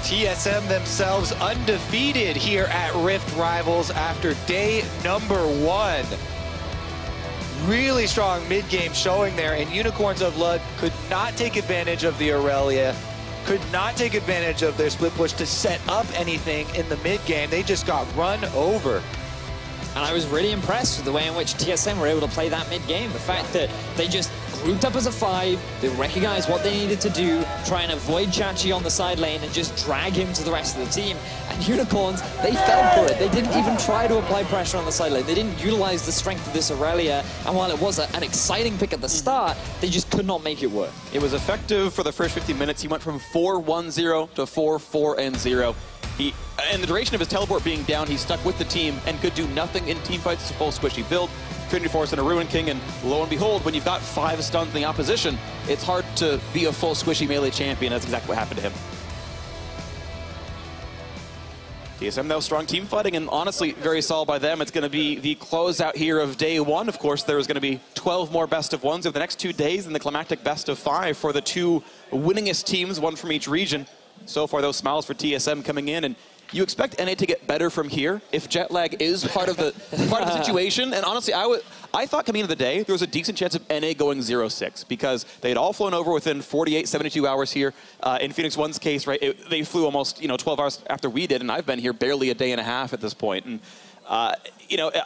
TSM themselves undefeated here at Rift Rivals after day number 1. Really strong mid-game showing there, and Unicorns of Love could not take advantage of the Aurelia, could not take advantage of their split push to set up anything in the mid-game. They just got run over. And I was really impressed with the way in which TSM were able to play that mid-game. The fact that they just grouped up as a 5. They recognized what they needed to do, try and avoid Chachi on the side lane and just drag him to the rest of the team. And Unicorns, they fell for it. They didn't even try to apply pressure on the side lane. They didn't utilize the strength of this Aurelia. And while it was an exciting pick at the start, they just could not make it work. It was effective for the first 15 minutes. He went from 4-1-0 to 4-4-0. In the duration of his teleport being down, he stuck with the team and could do nothing in teamfights. It's a full squishy build. Trinity Force and a Ruin King, and lo and behold, when you've got 5 stuns in the opposition, it's hard to be a full squishy melee champion. That's exactly what happened to him. TSM, though, strong team fighting, and honestly, very solid by them. It's going to be the closeout here of day 1. Of course, there's going to be 12 more best of 1s over the next 2 days, and the climactic best of 5 for the 2 winningest teams, 1 from each region. So far, those smiles for TSM coming in, and you expect NA to get better from here if jet lag is part of the situation. And honestly, I thought coming into the day there was a decent chance of NA going 0-6 because they had all flown over within 48, 72 hours here. In Phoenix One's case, right, they flew almost 12 hours after we did, and I've been here barely a day and a half at this point. And I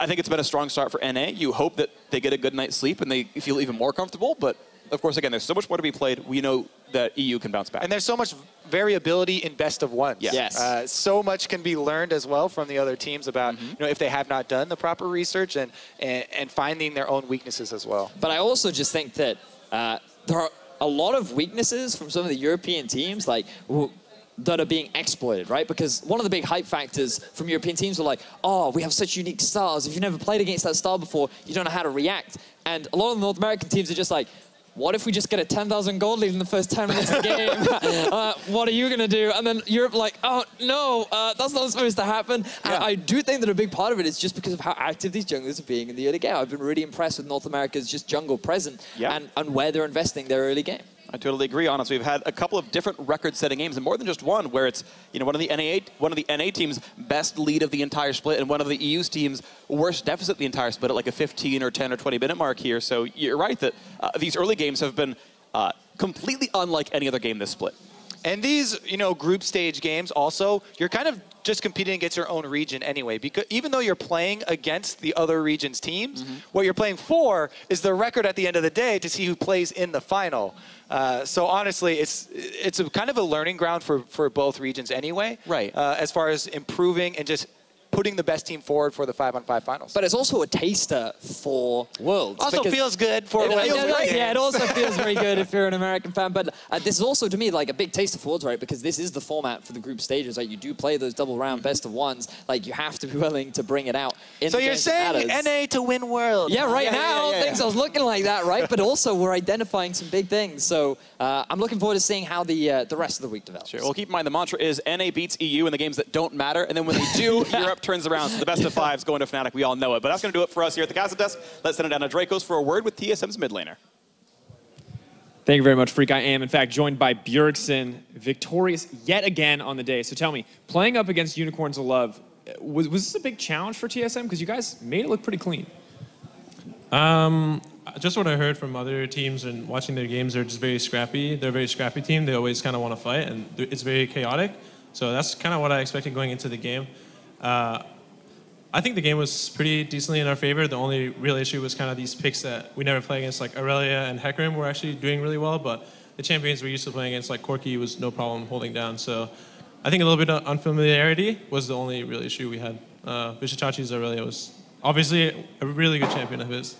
think it's been a strong start for NA. You hope that they get a good night's sleep and they feel even more comfortable, but of course, again, there's so much more to be played. We know that EU can bounce back. And there's so much variability in best of 1s. Yes. So much can be learned as well from the other teams about if they have not done the proper research and finding their own weaknesses as well. But I also just think that there are a lot of weaknesses from some of the European teams, like that are being exploited, right? Because one of the big hype factors from European teams are like, oh, we have such unique stars. If you've never played against that star before, you don't know how to react. And a lot of the North American teams are just like, what if we just get a 10,000 gold lead in the first 10 minutes of the game? What are you going to do? And then Europe like, oh, no, that's not supposed to happen. And I do think that a big part of it is just because of how active these junglers are being in the early game. I've been really impressed with North America's just jungle present and where they're investing their early game. I totally agree. Honestly, we've had a couple of different record-setting games, and more than just one, where it's one of the NA teams' best lead of the entire split, and one of the EU's teams' worst deficit the entire split at like a 15 or 10 or 20 minute mark here. So you're right that these early games have been completely unlike any other game this split. And these, group stage games also, you're kind of just competing against your own region anyway. Because even though you're playing against the other region's teams, what you're playing for is the record at the end of the day to see who plays in the final. So honestly, it's a kind of a learning ground for both regions anyway. Right. As far as improving and just putting the best team forward for the 5-on-5 finals. But it's also a taster for Worlds. Also feels good for it also feels very good if you're an American fan. But this is also, to me, like a big taster for Worlds, right? Because this is the format for the group stages. Like, you do play those double round best of 1s. Like, you have to be willing to bring it out. So you're saying NA to win Worlds? Yeah, right now things are looking like that, right? But also we're identifying some big things. So I'm looking forward to seeing how the rest of the week develops. Sure. Well, keep in mind the mantra is NA beats EU in the games that don't matter, and then when they do, Europe turns around. So the best of 5s going to Fnatic. We all know it. But that's going to do it for us here at the Castle Desk. Let's send it down to Dracos for a word with TSM's mid laner. Thank you very much, Freak. I am, in fact, joined by Bjergsen, victorious yet again on the day. So tell me, playing up against Unicorns of Love, was this a big challenge for TSM? Because you guys made it look pretty clean. Just what I heard from other teams and watching their games, they're just very scrappy. They're a very scrappy team. They always kind of want to fight, and it's very chaotic. So that's kind of what I expected going into the game. I think the game was pretty decently in our favor. The only real issue was kind of these picks that we never play against, like Aurelia and Hecarim were actually doing really well, but the champions we're used to playing against, like Corki, was no problem holding down. So I think a little bit of unfamiliarity was the only real issue we had. Vishachachi's Aurelia was obviously a really good champion of his.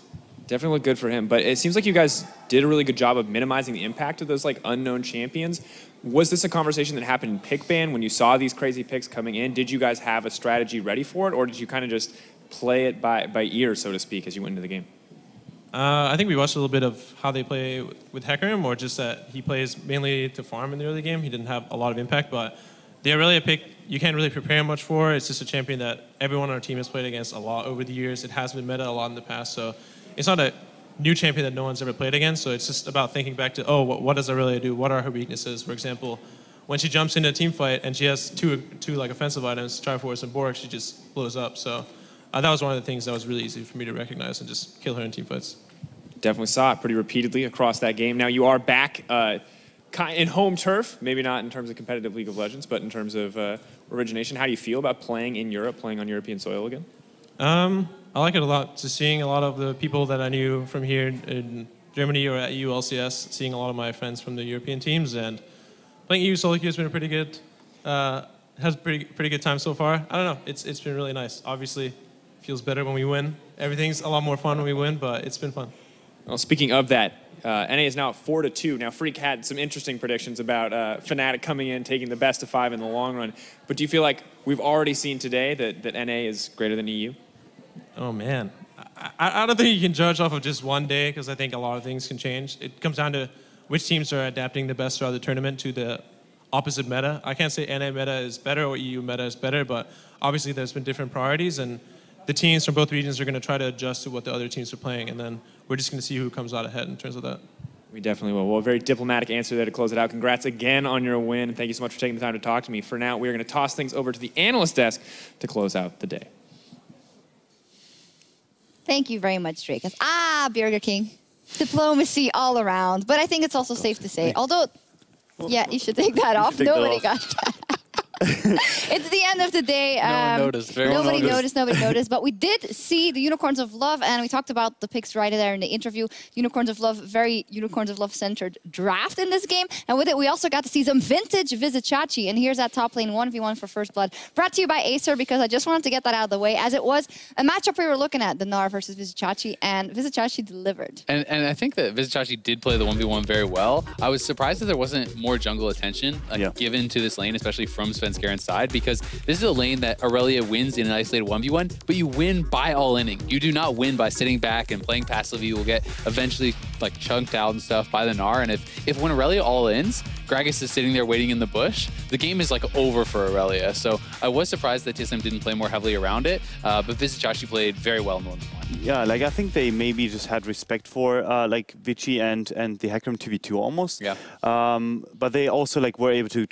Definitely looked good for him, but it seems like you guys did a really good job of minimizing the impact of those like unknown champions. Was this a conversation that happened in pick ban when you saw these crazy picks coming in? Did you guys have a strategy ready for it, or did you kind of just play it by ear, so to speak, as you went into the game? I think we watched a little bit of how they play with Hecarim, or just that he plays mainly to farm in the early game. He didn't have a lot of impact, but the Aurelia pick, you can't really prepare much for. It's just a champion that everyone on our team has played against a lot over the years. It has been meta a lot in the past, so it's not a new champion that no one's ever played against, so it's just about thinking back to, oh, what does Aurelia do? What are her weaknesses? For example, when she jumps into a team fight and she has two like offensive items, Triforce and Borg, she just blows up. So that was one of the things that was really easy for me to recognize and just kill her in team fights. Definitely saw it pretty repeatedly across that game. Now you are back in home turf, maybe not in terms of competitive League of Legends, but in terms of origination. How do you feel about playing in Europe, playing on European soil again? I like it a lot. Just seeing a lot of the people that I knew from here and Germany or at UOLCS, seeing a lot of my friends from the European teams, and playing EU solo queue has been a pretty good, has pretty good time so far. I don't know, it's been really nice. Obviously, feels better when we win. Everything's a lot more fun when we win, but it's been fun. Well, speaking of that, NA is now at 4-2. Now, Freak had some interesting predictions about Fnatic coming in, taking the best of 5 in the long run. But do you feel like we've already seen today that NA is greater than EU? Oh, man. I don't think you can judge off of just one day, because I think a lot of things can change. It comes down to which teams are adapting the best throughout the tournament to the opposite meta. I can't say NA meta is better or EU meta is better, but obviously there's been different priorities, and the teams from both regions are going to try to adjust to what the other teams are playing, and then we're just going to see who comes out ahead in terms of that. We definitely will. Well, a very diplomatic answer there to close it out. Congrats again on your win, and thank you so much for taking the time to talk to me. For now, we're going to toss things over to the analyst desk to close out the day. Thank you very much, Drake. Burger King. Diplomacy all around. But I think it's also safe to say, although, yeah, you should take that off. Nobody got that. It's the end of the day. No one noticed. Nobody noticed. But we did see the Unicorns of Love, and we talked about the picks right there in the interview. Unicorns of Love, very Unicorns of Love-centered draft in this game. And with it, we also got to see some vintage Vizicachi. And here's that top lane 1v1 for First Blood. Brought to you by Acer, because I just wanted to get that out of the way, as it was a matchup we were looking at, the Gnar versus Vizicachi, and Vizicachi delivered. And I think that Vizicachi did play the 1v1 very well. I was surprised that there wasn't more jungle attention given to this lane, especially from Sven Skaren's side, because this is a lane that Aurelia wins in an isolated 1v1, but you win by all-inning. You do not win by sitting back and playing passively. You will get eventually like chunked out and stuff by the Gnar, and if when Aurelia all-ins, Gragas is sitting there waiting in the bush, the game is like over for Aurelia. So I was surprised that TSM didn't play more heavily around it, but Vizicachi played very well in the 1v1. Yeah, like I think they maybe just had respect for like Vici and the Hecarim 2v2 almost. Yeah. But they also like were able to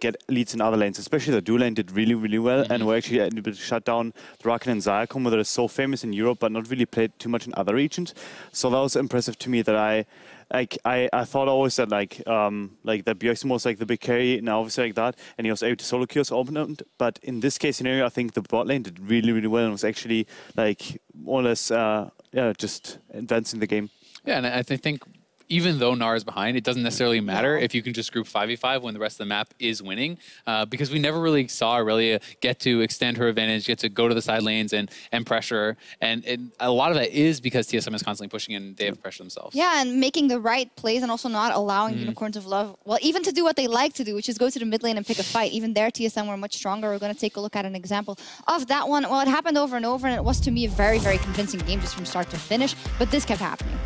get leads in other lanes, especially the dual lane did really well, and were actually able to shut down the Rakan and Xayah combo that is so famous in Europe, but not really played too much in other regions. So that was impressive to me. That I thought always that like that Bjergsen was like the big carry, and obviously like that, and he was able to solo queue his opponent. But in this case scenario, I think the bot lane did really well and was actually like more or less just advancing the game. Yeah, and I think even though Gnar is behind, it doesn't necessarily matter if you can just group 5v5 when the rest of the map is winning, because we never really saw Aurelia get to extend her advantage, get to go to the side lanes and pressure her. And a lot of that is because TSM is constantly pushing and they have pressure themselves. Yeah, and making the right plays and also not allowing Unicorns of Love, well, even to do what they like to do, which is go to the mid lane and pick a fight. Even there, TSM were much stronger. We're going to take a look at an example of that one. Well, it happened over and over, and it was, to me, a very convincing game just from start to finish, but this kept happening.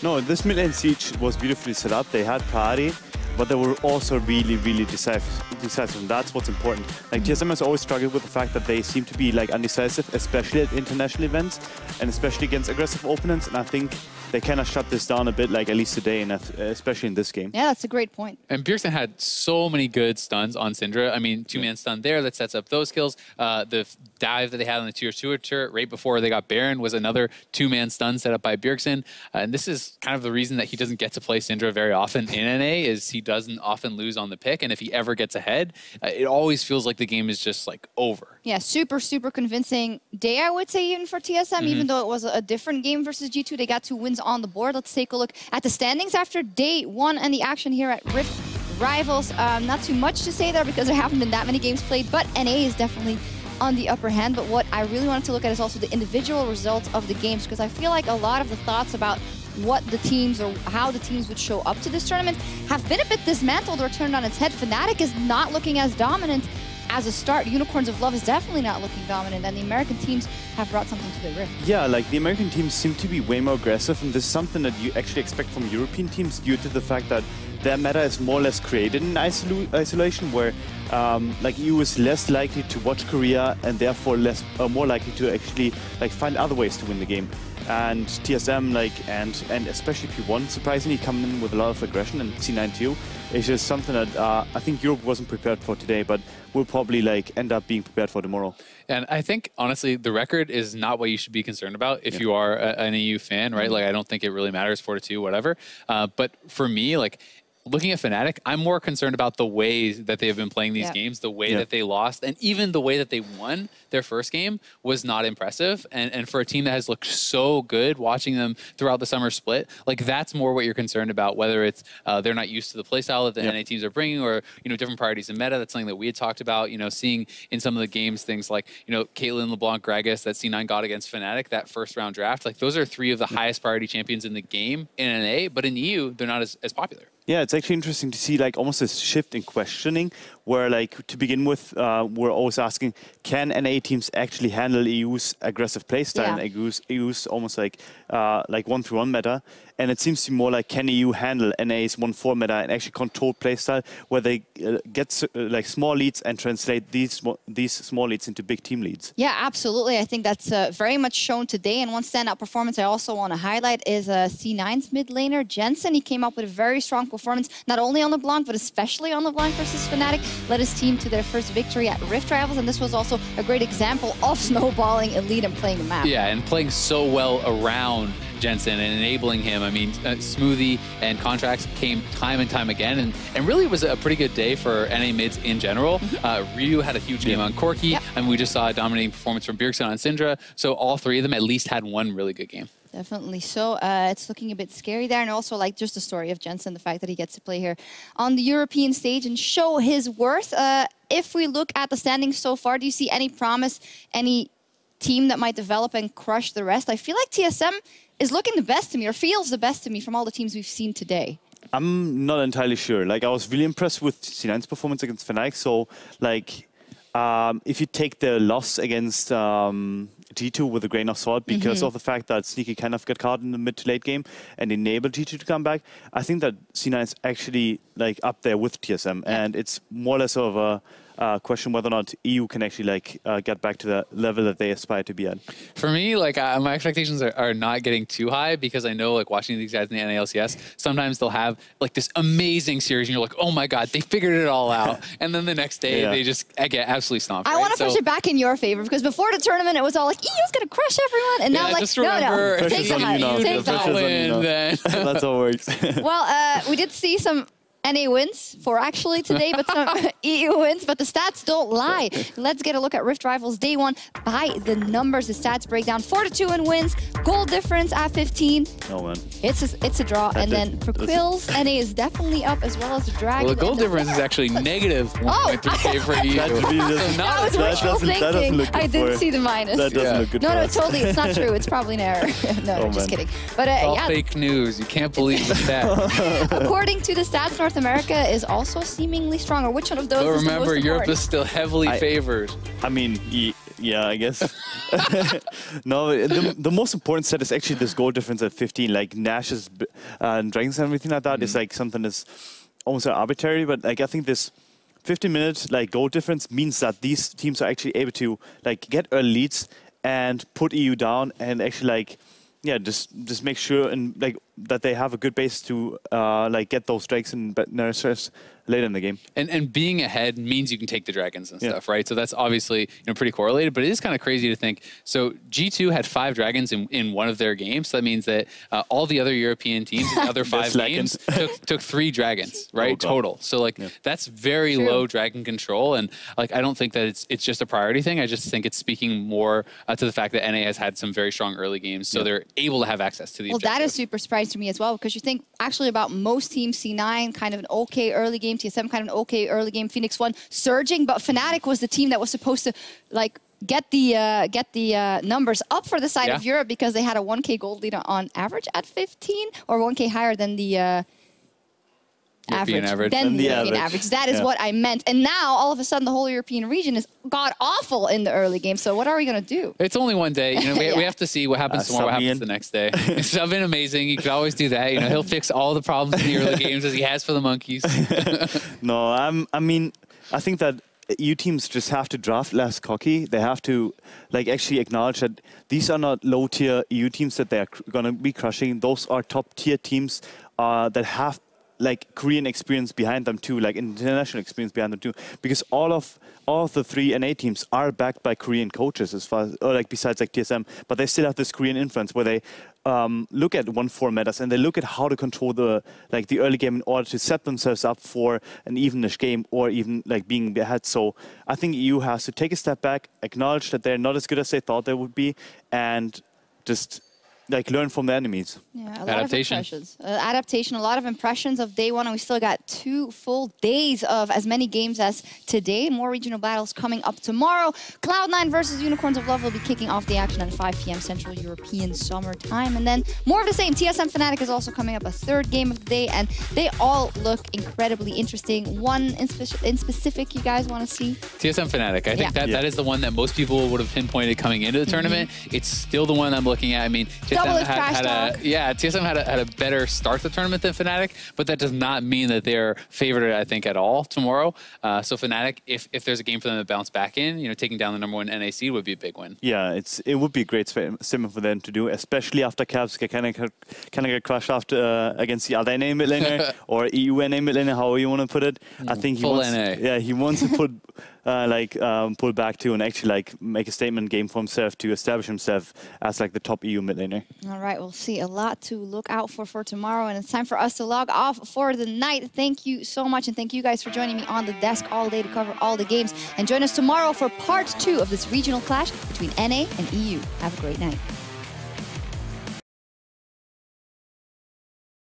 No, this mid lane siege was beautifully set up. They had priority, but they were also really decisive, and that's what's important. Like TSM has always struggled with the fact that they seem to be like undecisive, especially at international events, and especially against aggressive opponents. And I think they kind of shut this down a bit, like at least today, and especially in this game. Yeah, that's a great point. And Bjergsen had so many good stuns on Syndra. I mean, two-man stun there that sets up those kills. The dive that they had on the tier 2 turret right before they got Baron was another two-man stun set up by Bjergsen. And this is kind of the reason that he doesn't get to play Syndra very often in NA, is he doesn't often lose on the pick. And if he ever gets ahead, it always feels like the game is just like over. Yeah, super convincing day, I would say, even for TSM, even though it was a different game versus G2. They got 2 wins on the board. Let's take a look at the standings after day 1 and the action here at Rift Rivals. Not too much to say there because there haven't been that many games played, but NA is definitely on the upper hand. But what I really wanted to look at is also the individual results of the games, because I feel like a lot of the thoughts about what the teams or how the teams would show up to this tournament have been a bit dismantled or turned on its head. Fnatic is not looking as dominant as a start. Unicorns of Love is definitely not looking dominant, and the American teams have brought something to the Rift. Yeah, like the American teams seem to be way more aggressive, and this is something that you actually expect from European teams due to the fact that their meta is more or less created in isolation, where like EU is less likely to watch Korea and therefore more likely to actually like find other ways to win the game. And TSM, like, and especially P1, surprisingly come in with a lot of aggression, and C9 too. It's just something that I think Europe wasn't prepared for today, but will probably like end up being prepared for tomorrow. And I think, honestly, the record is not what you should be concerned about if you are an EU fan, right? Like, I don't think it really matters, 4-2, whatever. But for me, like, looking at Fnatic, I'm more concerned about the way that they have been playing these games, the way that they lost, and even the way that they won their first game was not impressive. And for a team that has looked so good, watching them throughout the summer split, like that's more what you're concerned about, whether it's they're not used to the playstyle that the NA teams are bringing, or different priorities in meta. That's something that we had talked about. Seeing in some of the games things like Caitlyn, LeBlanc, Gragas that C9 got against Fnatic that first round draft. Like those are three of the highest priority champions in the game in NA, but in EU they're not as popular. Yeah, it's actually interesting to see like almost a shift in questioning where like to begin with, we're always asking, can NA teams actually handle EU's aggressive playstyle and EU's almost like 1-3-1 meta? And it seems to be more like, can EU handle NA's 1-4 meta and actually control playstyle where they get like small leads and translate these small leads into big team leads? Yeah, absolutely. I think that's very much shown today. And one standout performance I also want to highlight is C9's mid laner, Jensen. He came up with a very strong performance, not only on LeBlanc, but especially on LeBlanc versus Fnatic. Led his team to their first victory at Rift Rivals, and this was also a great example of snowballing a lead and playing the map. Yeah, and playing so well around Jensen and enabling him. I mean, Smoothie and Contracts came time and time again, and really was a pretty good day for NA mids in general. Ryu had a huge game on Corki, and we just saw a dominating performance from Bjergsen on Syndra, so all three of them at least had one really good game. Definitely so. It's looking a bit scary there, and also like just the story of Jensen, the fact that he gets to play here on the European stage and show his worth. If we look at the standings so far, do you see any promise, any team that might develop and crush the rest? I feel like TSM is looking the best to me, or feels the best to me from all the teams we've seen today. I'm not entirely sure. Like, I was really impressed with C9's performance against Fnatic. So, like, if you take the loss against G2 with a grain of salt because of the fact that Sneaky kind of got caught in the mid to late game and enabled G2 to come back, I think that C9 is actually like up there with TSM, and it's more or less of a question whether or not EU can actually like get back to the level that they aspire to be at. For me, like my expectations are not getting too high, because I know like watching these guys in the NALCS, sometimes they'll have like this amazing series and you're like, oh my God, they figured it all out. And then the next day they just get absolutely stomped. I want to push it back in your favor, because before the tournament it was all like, EU's going to crush everyone. And now like, just remember, no, take the high, take the win. That's how it works. Well, we did see some NA wins, 4 actually today, but some EU wins, but the stats don't lie. Let's get a look at Rift Rivals Day 1 by the numbers. The stats break down 4-2 in wins, goal difference at 15. Oh man. It's a draw, and then for Quills, NA is definitely up as well as the Dragon. Well, the goal difference is actually negative 1.3K for EU. That was wishful thinking. I didn't see the minus. That doesn't look good. No, totally, it's not true. It's probably an error. No, just kidding. But all fake news. You can't believe the stat. According to the stats, North America is also seemingly stronger. Which one of those is remember, the most Europe is still heavily favored. I mean, yeah, I guess. No, the most important stat is actually this goal difference at 15. Like Nash's and Dragons and everything like that is like something that's almost arbitrary. But like I think this 15-minute like goal difference means that these teams are actually able to like get early leads and put EU down, and actually like just make sure and like that they have a good base to like get those drakes and nurses later in the game. And being ahead means you can take the dragons and stuff, right? So that's obviously pretty correlated, but it is kind of crazy to think. So G2 had 5 dragons in one of their games. So that means that all the other European teams in the other 5 games took 3 dragons, right? Total. So like that's very low dragon control, and like I don't think that it's just a priority thing. I just think it's speaking more to the fact that NA has had some very strong early games, so they're able to have access to the objective. That is super surprising to me as well, because you think actually about most teams, C9 kind of an okay early game, TSM kind of an okay early game, Phoenix won surging, but Fnatic was the team that was supposed to like get the numbers up for the side of Europe, because they had a 1K gold lead on average at 15, or 1K higher than the European average. That is what I meant. And now, all of a sudden, the whole European region is god-awful in the early game. So what are we going to do? It's only one day. We have to see what happens tomorrow, what happens the next day. It's been amazing. You could always do that. He'll fix all the problems in the early games as he has for the monkeys. No, I mean, I think that EU teams just have to draft less cocky. They have to like actually acknowledge that these are not low-tier EU teams that they're going to be crushing. Those are top-tier teams that have like Korean experience behind them too, like international experience behind them too, because all of the 3 NA teams are backed by Korean coaches as far as, or like besides like TSM, but they still have this Korean influence where they look at 1-4 metas and they look at how to control the early game in order to set themselves up for an evenish game or even like being ahead. So I think EU has to take a step back, acknowledge that they're not as good as they thought they would be, and just like learn from the enemies. Yeah, a lot Adaptation. of impressions. Adaptation, a lot of impressions of day one, and we still got 2 full days of as many games as today. More regional battles coming up tomorrow. Cloud9 versus Unicorns of Love will be kicking off the action at 5 p.m. Central European Summer Time. And then more of the same. TSM Fnatic is also coming up, a 3rd game of the day, and they all look incredibly interesting. One in specific you guys want to see? TSM Fnatic. I think that is the one that most people would have pinpointed coming into the tournament. It's still the one I'm looking at. I mean, TSM had a better start to the tournament than Fnatic, but that does not mean that they're favored, I think, at all tomorrow. So Fnatic, if there's a game for them to bounce back in, taking down the #1 NA seed would be a big win. Yeah, it would be a great statement for them to do, especially after Cavs kind of get crushed after against the other NA mid laner or EU NA mid laner, however you want to put it. I think he wants to put pull back to and actually make a statement game for himself to establish himself as like the top EU mid laner. All right, we'll see a lot to look out for tomorrow, and it's time for us to log off for the night. Thank you so much, and thank you guys for joining me on the desk all day to cover all the games. And join us tomorrow for part 2 of this regional clash between NA and EU. Have a great night.